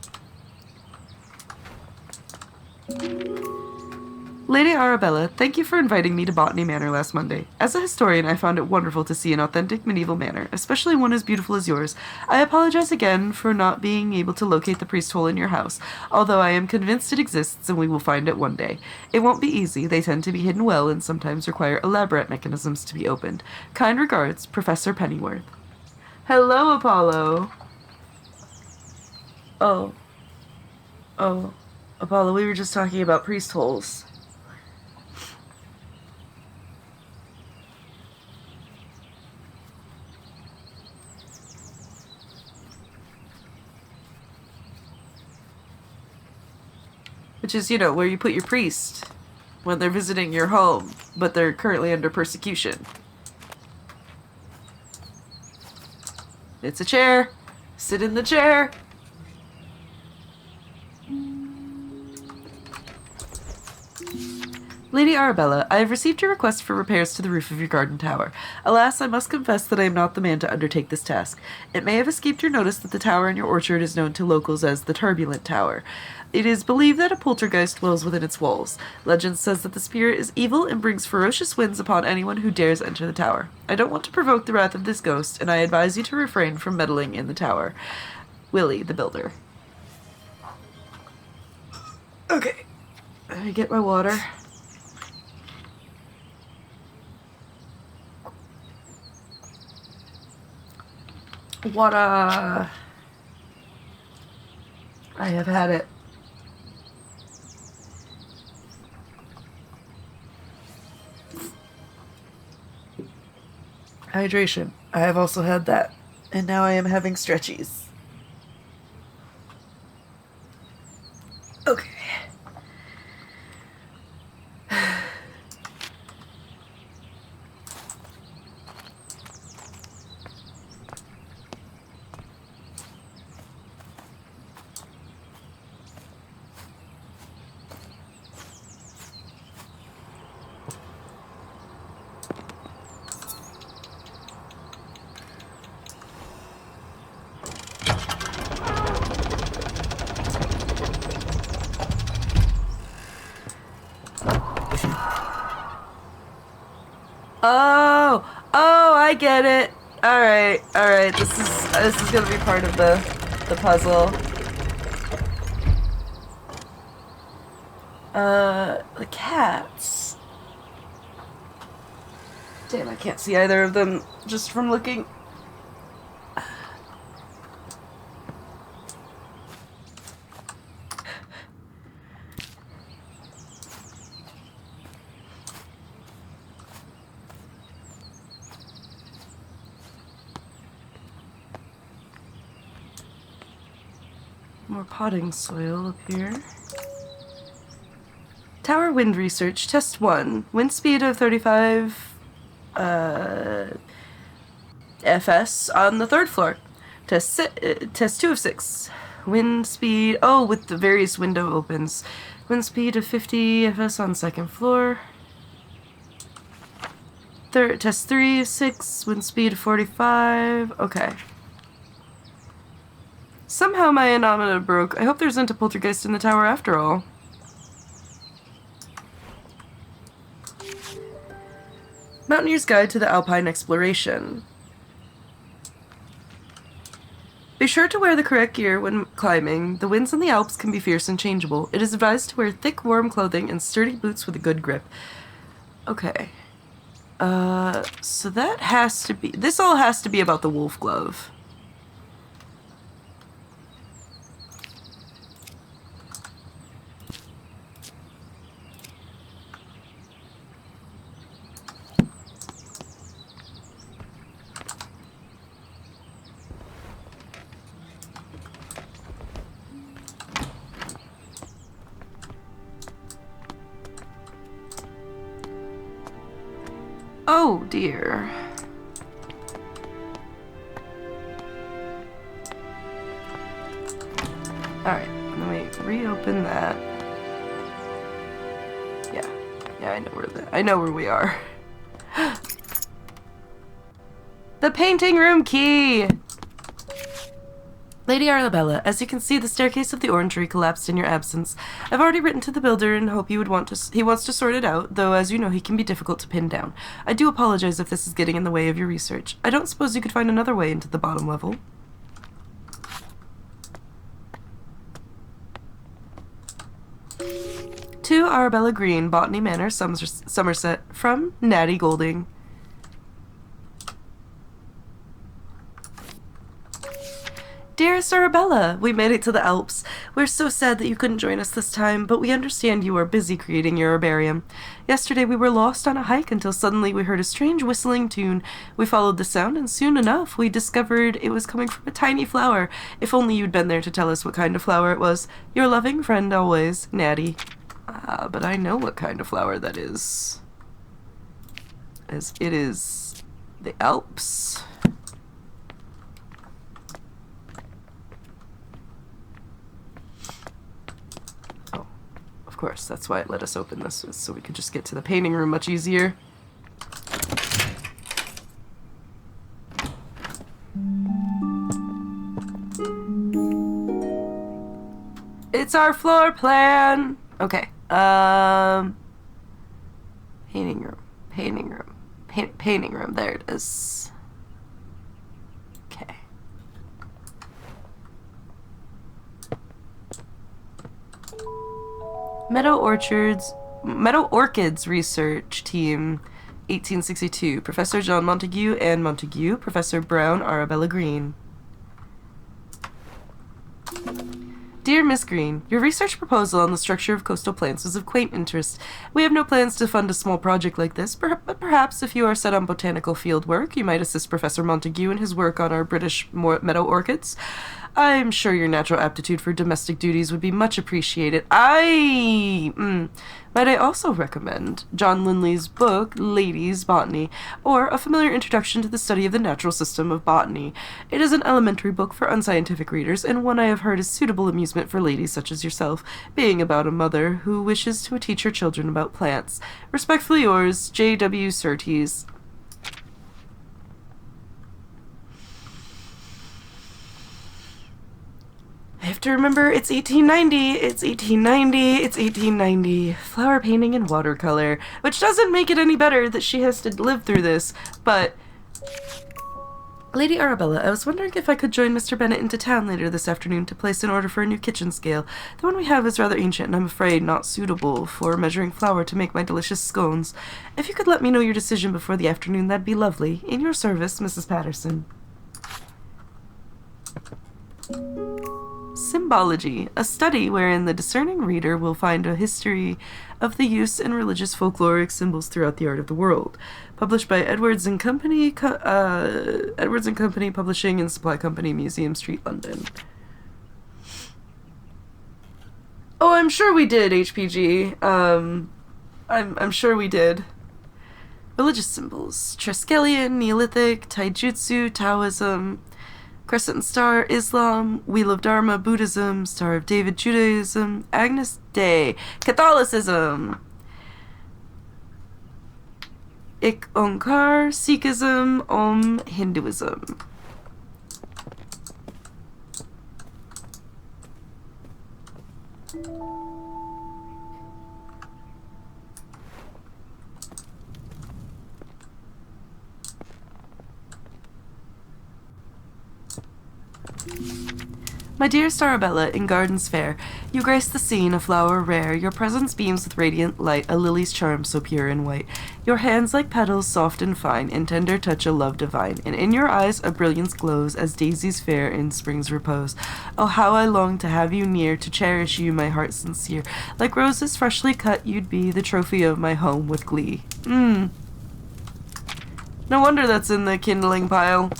Lady Arabella, thank you for inviting me to Botany Manor last Monday. As a historian, I found it wonderful to see an authentic medieval manor, especially one as beautiful as yours. I apologize again for not being able to locate the priest hole in your house, although I am convinced it exists and we will find it one day. It won't be easy, they tend to be hidden well and sometimes require elaborate mechanisms to be opened. Kind regards, Professor Pennyworth. Hello, Apollo. Oh, Apollo, we were just talking about priest holes. Which is, where you put your priest when they're visiting your home. but they're currently under persecution. It's a chair. Sit in the chair. Lady Arabella, I have received your request for repairs to the roof of your garden tower. Alas, I must confess that I am not the man to undertake this task. It may have escaped your notice that the tower in your orchard is known to locals as the Turbulent Tower. It is believed that a poltergeist dwells within its walls. Legend says that the spirit is evil and brings ferocious winds upon anyone who dares enter the tower. I don't want to provoke the wrath of this ghost, and I advise you to refrain from meddling in the tower. Willie, the builder. Okay. I get my water. Water. I have had it. Hydration. I have also had that. And now I am having stretchies. Okay. Oh, I get it. All right. This is gonna be part of the puzzle. The cats. Damn, I can't see either of them just from looking. More potting soil up here. Tower wind research. Test 1. Wind speed of 35 FS on the 3rd floor. Test 2 of 6. Wind speed... Oh, with the various window opens. Wind speed of 50 FS on 2nd floor. Test 3 of 6. Wind speed of 45. Okay. Somehow my anomata broke. I hope there isn't a poltergeist in the tower after all. Mountaineer's Guide to the Alpine Exploration. Be sure to wear the correct gear when climbing. The winds in the Alps can be fierce and changeable. It is advised to wear thick, warm clothing and sturdy boots with a good grip. Okay. So that has to be... This all has to be about the wolf glove. Oh dear. Alright, let me reopen that. Yeah, I know where we are. The painting room key! Lady Arabella, as you can see, the staircase of the orangery collapsed in your absence. I've already written to the builder and hope he wants to sort it out, though as you know he can be difficult to pin down. I do apologize if this is getting in the way of your research. I don't suppose you could find another way into the bottom level. To Arabella Green, Botany Manor, Somerset, from Natty Golding. Dearest Arabella, we made it to the Alps. We're so sad that you couldn't join us this time, but we understand you are busy creating your herbarium. Yesterday we were lost on a hike until suddenly we heard a strange whistling tune. We followed the sound, and soon enough we discovered it was coming from a tiny flower. If only you'd been there to tell us what kind of flower it was. Your loving friend always, Natty. But I know what kind of flower that is. as it is the Alps. Oh, of course, that's why it let us open this, so we could just get to the painting room much easier. It's our floor plan. Okay. Painting room. Painting room. There it is. Okay. Meadow Orchids Research Team, 1862. Professor John Montague, Anne Montague. Professor Brown, Arabella Green. Dear Miss Green, your research proposal on the structure of coastal plants was of quaint interest. We have no plans to fund a small project like this, but perhaps if you are set on botanical field work, you might assist Professor Montague in his work on our British meadow orchids. I'm sure your natural aptitude for domestic duties would be much appreciated. Might I also recommend John Lindley's book, Ladies' Botany, or A Familiar Introduction to the Study of the Natural System of Botany. It is an elementary book for unscientific readers, and one I have heard is suitable amusement for ladies such as yourself, being about a mother who wishes to teach her children about plants. Respectfully yours, J.W. Surtees. I have to remember, it's 1890, it's 1890, it's 1890. Flower painting in watercolor, which doesn't make it any better that she has to live through this, but... Lady Arabella, I was wondering if I could join Mr. Bennet into town later this afternoon to place an order for a new kitchen scale. The one we have is rather ancient and I'm afraid not suitable for measuring flour to make my delicious scones. If you could let me know your decision before the afternoon, that'd be lovely. In your service, Mrs. Patterson. Symbology, a study wherein the discerning reader will find a history of the use in religious folkloric symbols throughout the art of the world. Published by Edwards and Company, Edwards and Company Publishing and Supply Company, Museum Street, London. Oh, I'm sure we did, HPG. I'm sure we did. Religious symbols: Triskelion, Neolithic, Taijutsu, Taoism, Crescent Star, Islam, Wheel of Dharma, Buddhism, Star of David, Judaism, Agnus Dei, Catholicism, Ik Onkar, Sikhism, Om, Hinduism. My dearest Arabella, in gardens fair, you grace the scene, a flower rare. Your presence beams with radiant light, a lily's charm so pure and white. Your hands like petals, soft and fine, in tender touch a love divine. And in your eyes a brilliance glows, as daisies fair in spring's repose. Oh, how I long to have you near, to cherish you, my heart sincere. Like roses freshly cut, you'd be the trophy of my home with glee. No wonder that's in the kindling pile.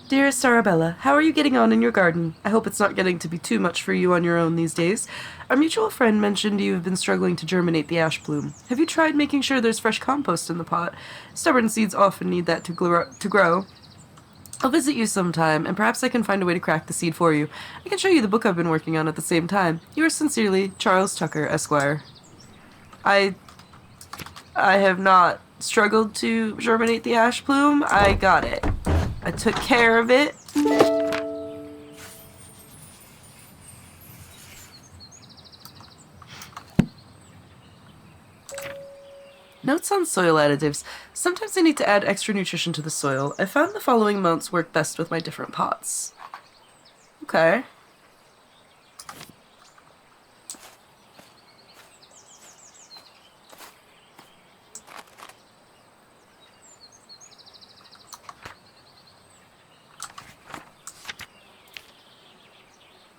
Dearest Arabella, how are you getting on in your garden? I hope it's not getting to be too much for you on your own these days. Our mutual friend mentioned you have been struggling to germinate the ash plume. Have you tried making sure there's fresh compost in the pot? Stubborn seeds often need that to grow. I'll visit you sometime, and perhaps I can find a way to crack the seed for you. I can show you the book I've been working on at the same time. Yours sincerely, Charles Tucker, Esquire. I have not struggled to germinate the ash plume. I got it. I took care of it. Notes on soil additives. Sometimes I need to add extra nutrition to the soil. I found the following amounts work best with my different pots. Okay.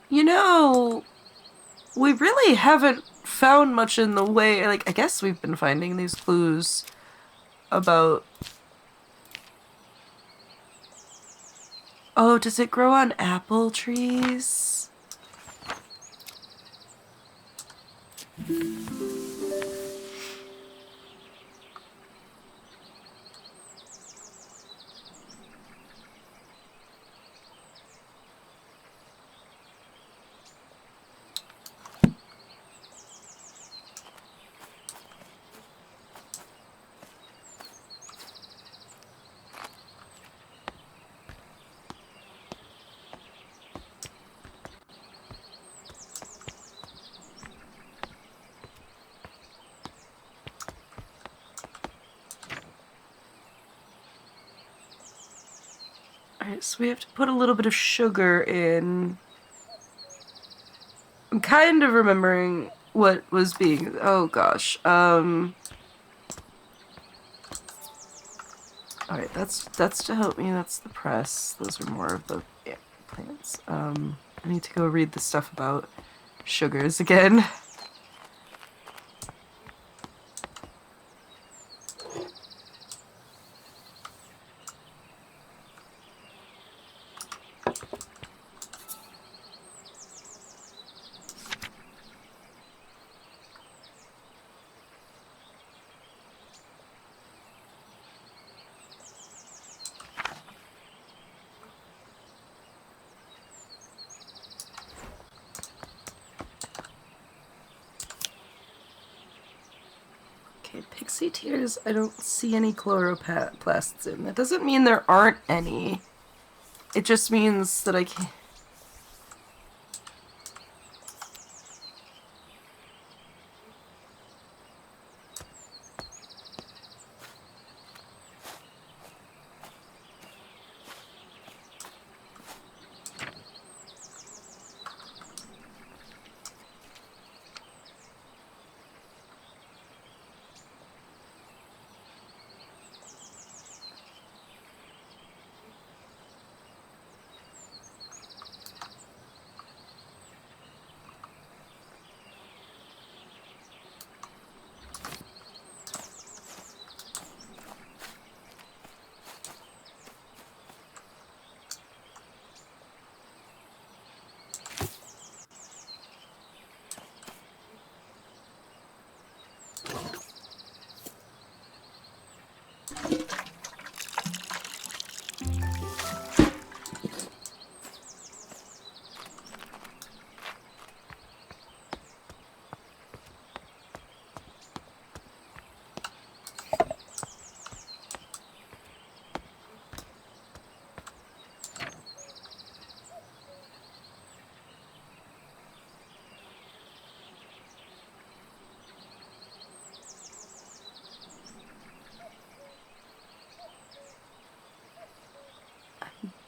You know, we really haven't found much in the way, like, I guess we've been finding these clues about... Oh, does it grow on apple trees? Alright, so we have to put a little bit of sugar in. I'm kind of remembering what was being... Oh gosh. Alright, that's to help me. That's the press. Those are more of the plants. I need to go read the stuff about sugars again. Okay, pixie tears, I don't see any chloroplasts in. That doesn't mean there aren't any. It just means that I can't...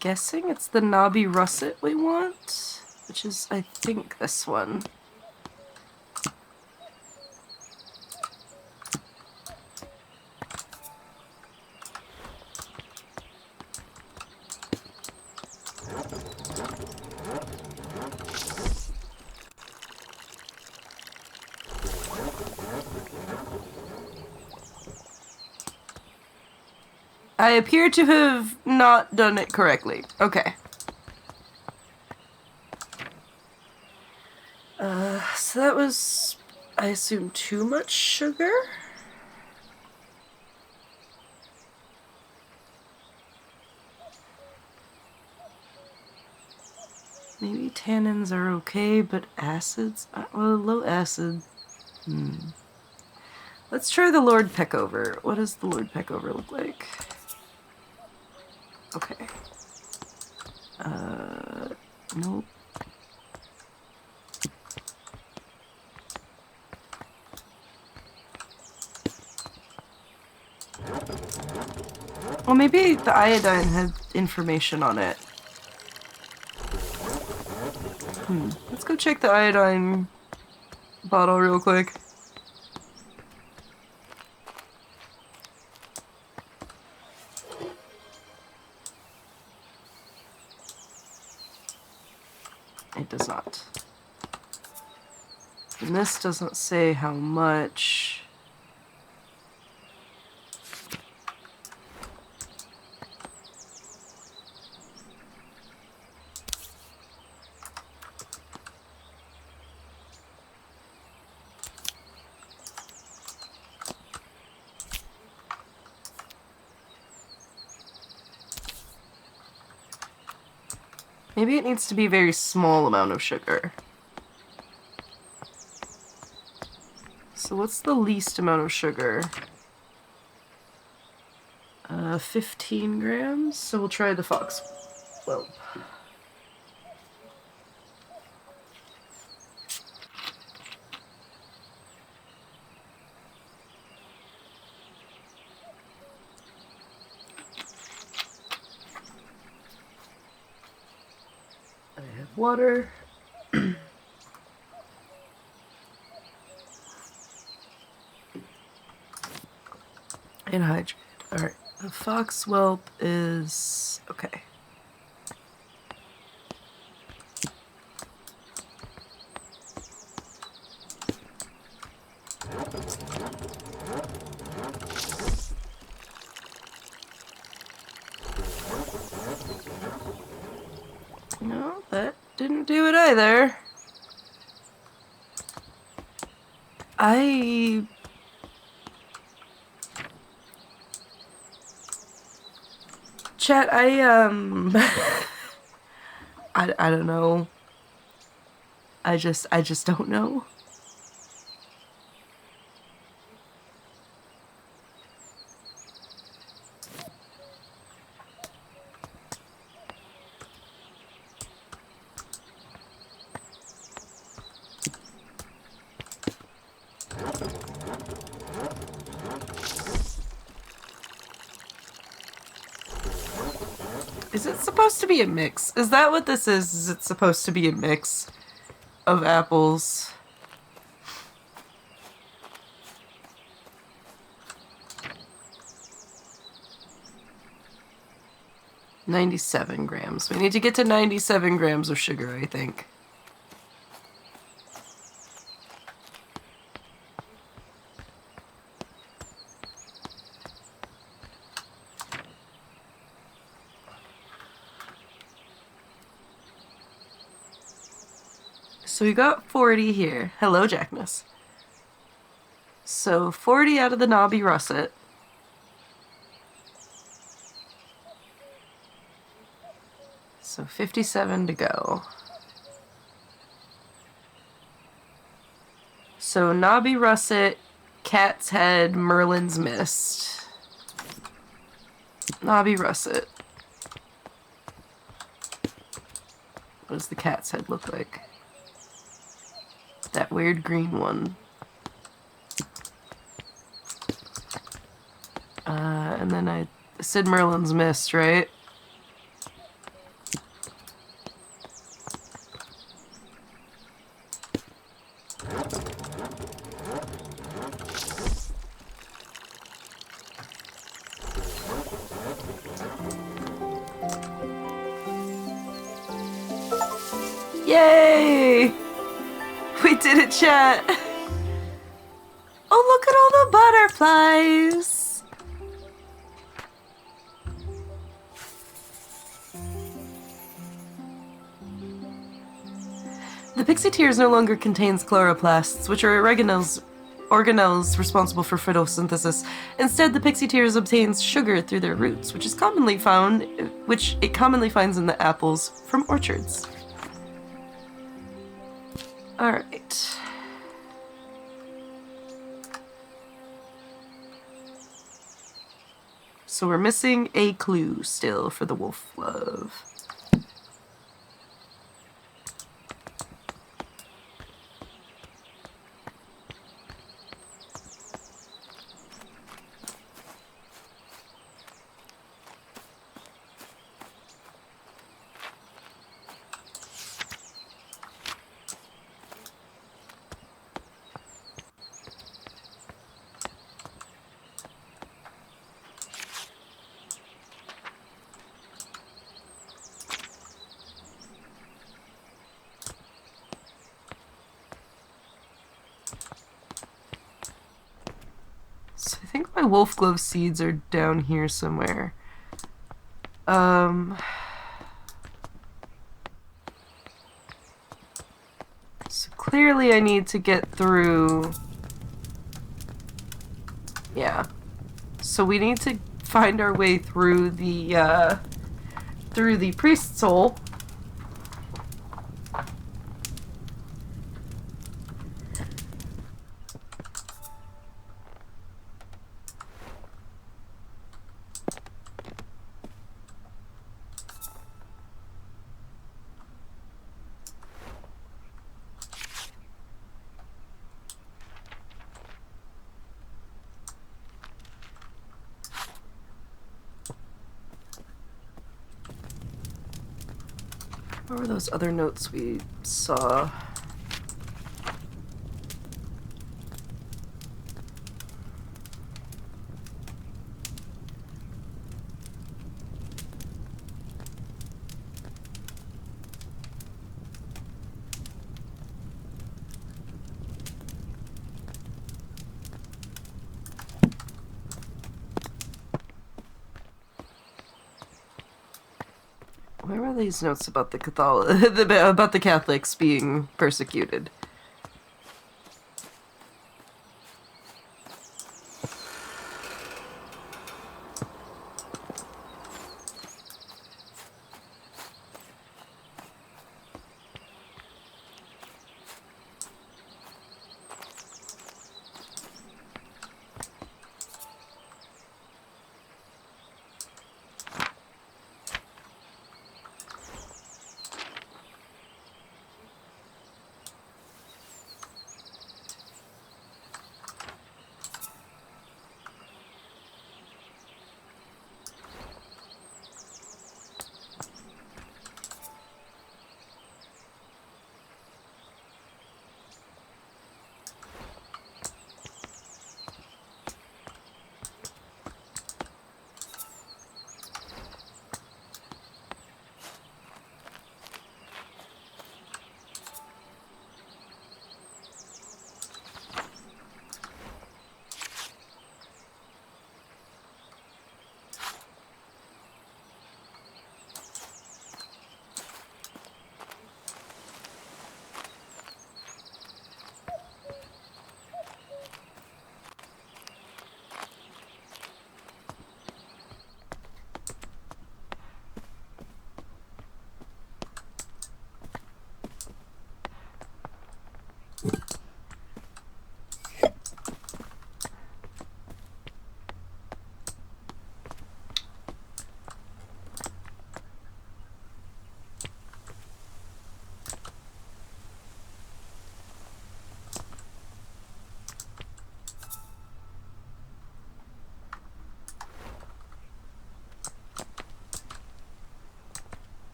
Guessing it's the knobby russet we want, which is, I think, this one. I appear to have not done it correctly. Okay. So that was, I assume, too much sugar? Maybe tannins are okay, but acids? Well, low acid. Let's try the Lord Peckover. What does the Lord Peckover look like? Okay. Nope. Well, maybe the iodine had information on it. Let's go check the iodine bottle real quick. It does not. And this doesn't say how much. Maybe it needs to be a very small amount of sugar. So what's the least amount of sugar? 15 grams. So we'll try the fox whelp. I have water. And hydrate. Alright. The fox whelp is okay. No, that didn't do it either. Chat, I don't know. I just don't know. Is it supposed to be a mix? Is that what this is? Is it supposed to be a mix of apples? $97 grams. We need to get to 97 grams of sugar, I think. So we got 40 here. Hello, Jackness. So 40 out of the knobby russet. So 57 to go. So knobby russet, cat's head, Merlin's mist. Knobby russet. What does the cat's head look like? That weird green one. And then I said Merlin's mist, right? Yay! We did it, chat! Oh, look at all the butterflies! The pixie tears no longer contains chloroplasts, which are organelles responsible for photosynthesis. Instead, the pixie tears obtains sugar through their roots, which it commonly finds in the apples from orchards. Alright. So we're missing a clue still for the wolf love. My wolf glove seeds are down here somewhere. So clearly I need to get through... Yeah. So we need to find our way through the priest's hole. What were those other notes we saw? Where were these notes about the about the Catholics being persecuted?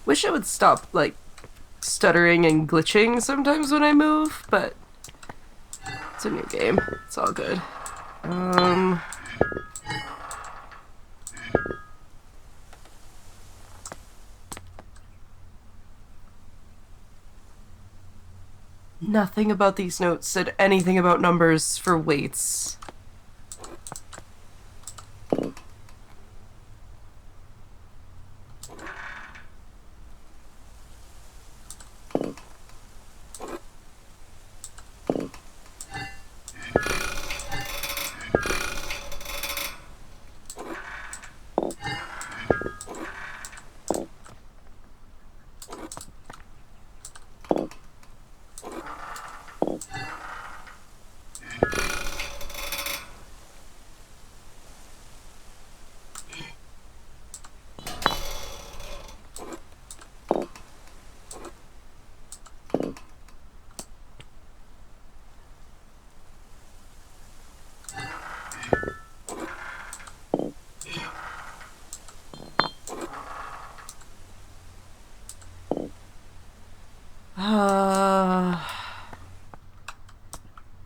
Wish it would stop, like, stuttering and glitching sometimes when I move, but it's a new game. It's all good. Nothing about these notes said anything about numbers for weights.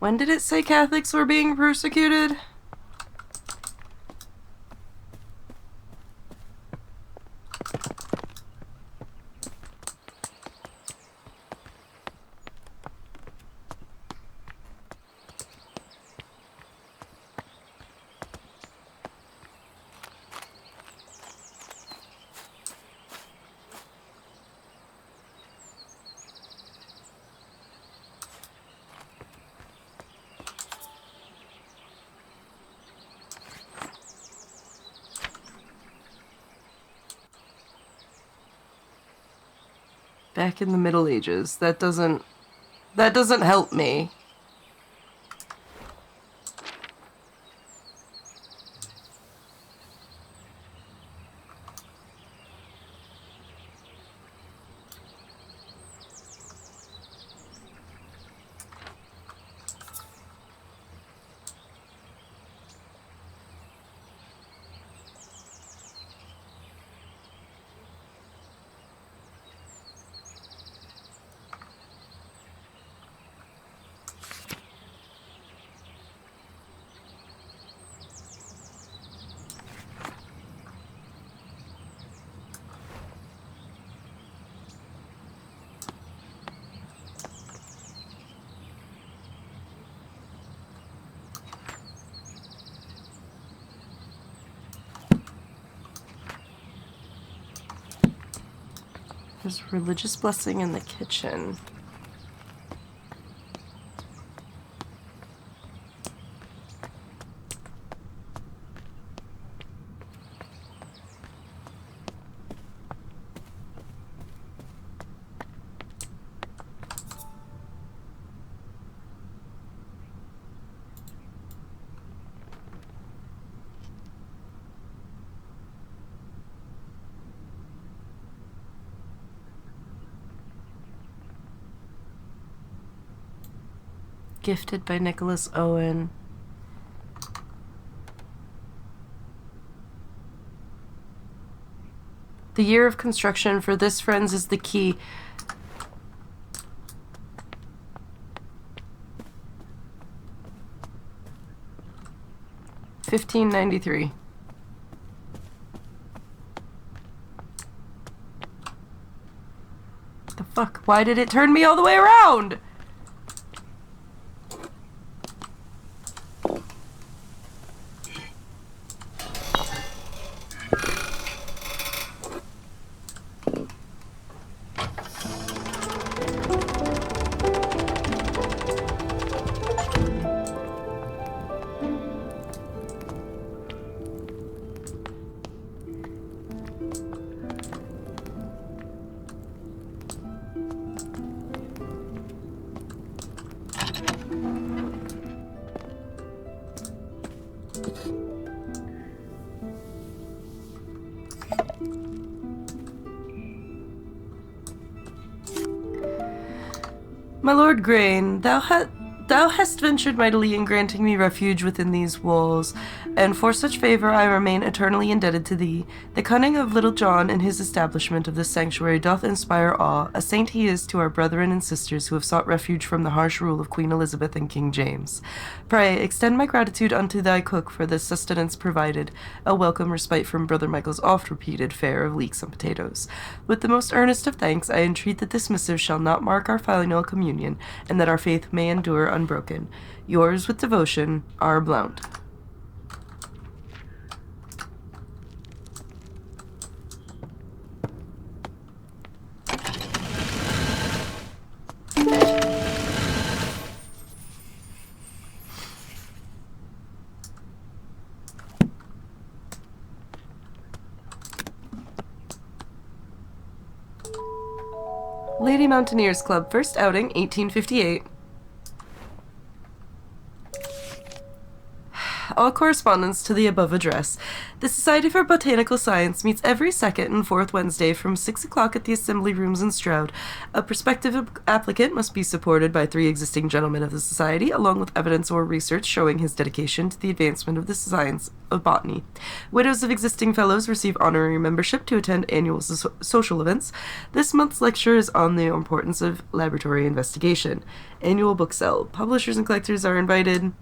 When did it say Catholics were being persecuted? Back in the Middle Ages. That doesn't help me. There's a religious blessing in the kitchen. Gifted by Nicholas Owen. The year of construction for this, friends, is the key. $1593. The fuck? Why did it turn me all the way around? My lord Grain, thou hast ventured mightily in granting me refuge within these walls, and for such favour I remain eternally indebted to thee. The cunning of Little John in his establishment of this sanctuary doth inspire awe. A saint he is to our brethren and sisters who have sought refuge from the harsh rule of Queen Elizabeth and King James. Pray, extend my gratitude unto thy cook for this sustenance provided, a welcome respite from Brother Michael's oft-repeated fare of leeks and potatoes. With the most earnest of thanks, I entreat that this missive shall not mark our final communion, and that our faith may endure unbroken. Yours with devotion, R. Blount. Lady Mountaineers Club, first outing, 1858. all correspondence to the above address. The Society for Botanical Science meets every second and fourth Wednesday from 6 o'clock at the Assembly Rooms in Stroud. A prospective applicant must be supported by 3 existing gentlemen of the Society, along with evidence or research showing his dedication to the advancement of the science of botany. Widows of existing fellows receive honorary membership to attend annual social events. This month's lecture is on the importance of laboratory investigation. Annual book sale. Publishers and collectors are invited.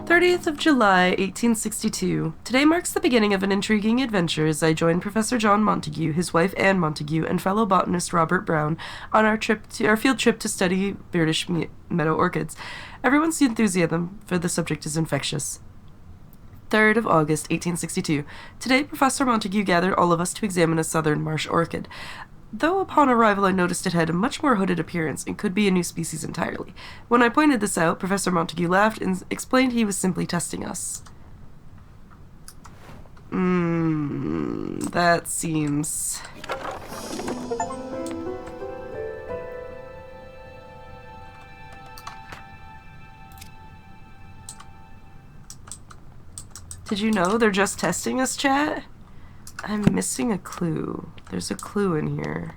30th of July, 1862. Today marks the beginning of an intriguing adventure as I join Professor John Montague, his wife Anne Montague, and fellow botanist Robert Brown on our field trip to study British meadow orchids. Everyone's enthusiasm for the subject is infectious. 3rd of August, 1862. Today, Professor Montague gathered all of us to examine a southern marsh orchid. Though upon arrival I noticed it had a much more hooded appearance and could be a new species entirely. When I pointed this out, Professor Montague laughed and explained he was simply testing us. That seems... Did you know they're just testing us, chat? I'm missing a clue. There's a clue in here.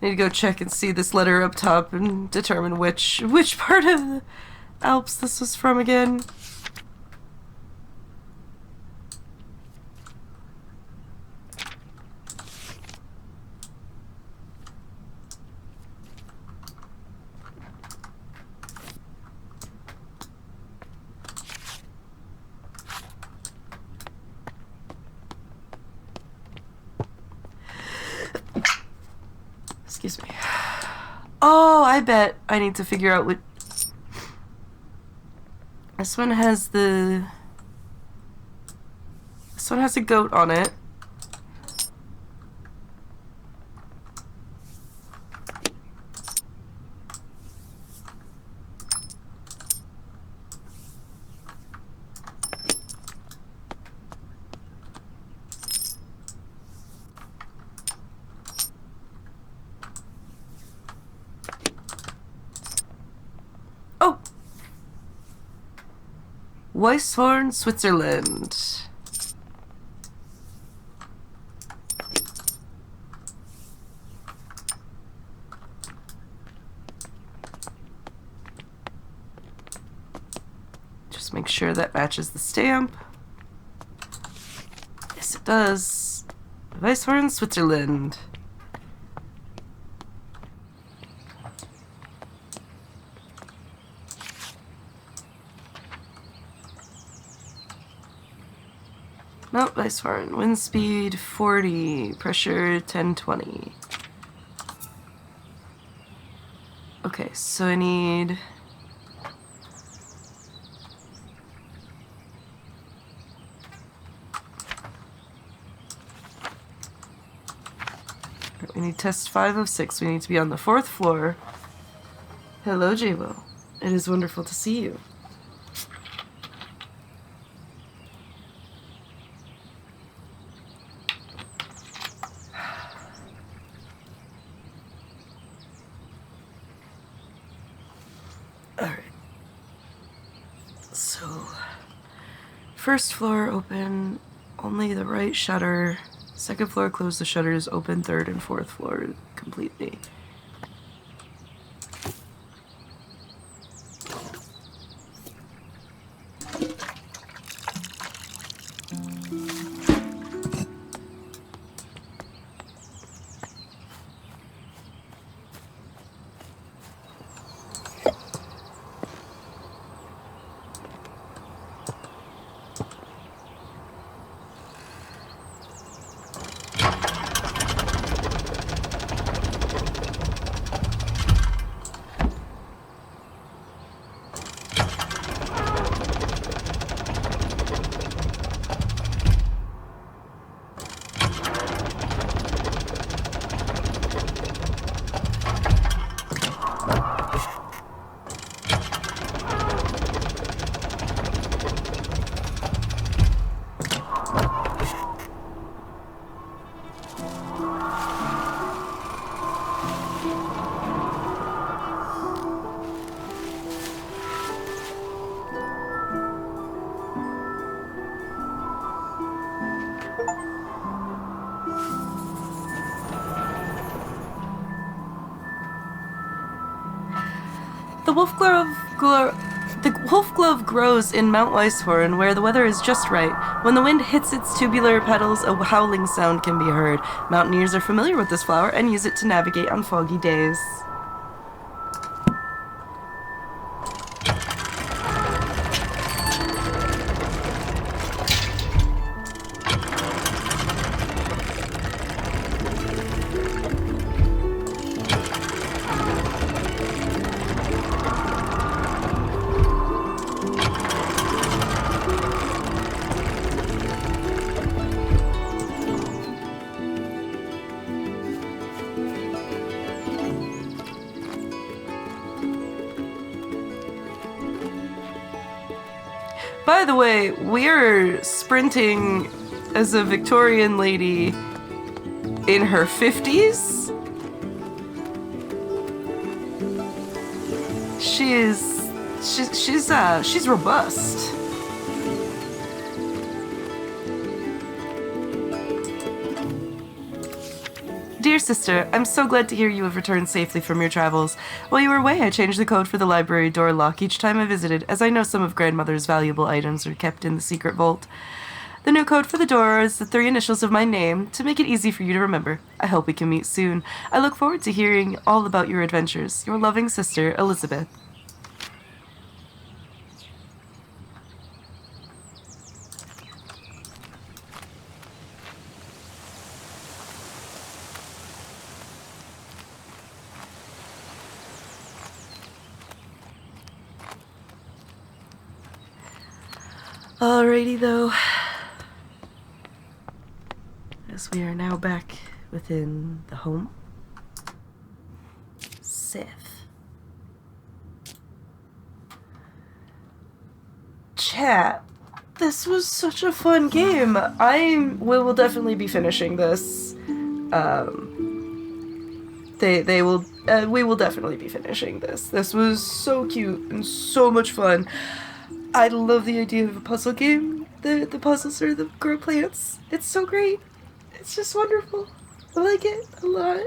I need to go check and see this letter up top and determine which part of the Alps this was from again. Excuse me. Oh, I bet I need to figure out what... This one has the... This one has a goat on it. Oh! Weisshorn, Switzerland. Just make sure that matches the stamp. Yes, it does. Weisshorn, Switzerland. Nope, Weisshorn. Wind speed 40, pressure 1020. Okay, so I need... We need test 5 of 6. We need to be on the 4th floor. Hello, J-Will. It is wonderful to see you. Alright. So, 1st floor open, only the right shutter. 2nd floor close the shutters, open 3rd and 4th floor completely. The wolf glove grows in Mount Weisshorn, where the weather is just right. When the wind hits its tubular petals, a howling sound can be heard. Mountaineers are familiar with this flower and use it to navigate on foggy days. By the way, we're sprinting as a Victorian lady in her 50s. She's robust. Dear sister, I'm so glad to hear you have returned safely from your travels. While you were away, I changed the code for the library door lock each time I visited, as I know some of Grandmother's valuable items are kept in the secret vault. The new code for the door is the 3 initials of my name, to make it easy for you to remember. I hope we can meet soon. I look forward to hearing all about your adventures. Your loving sister, Elizabeth. Alrighty though, as we are now back within the home. Sif. Chat, this was such a fun game. We will definitely be finishing this. We will definitely be finishing this. This was so cute and so much fun. I love the idea of a puzzle game. The puzzles are the grow plants. It's so great. It's just wonderful. I like it a lot.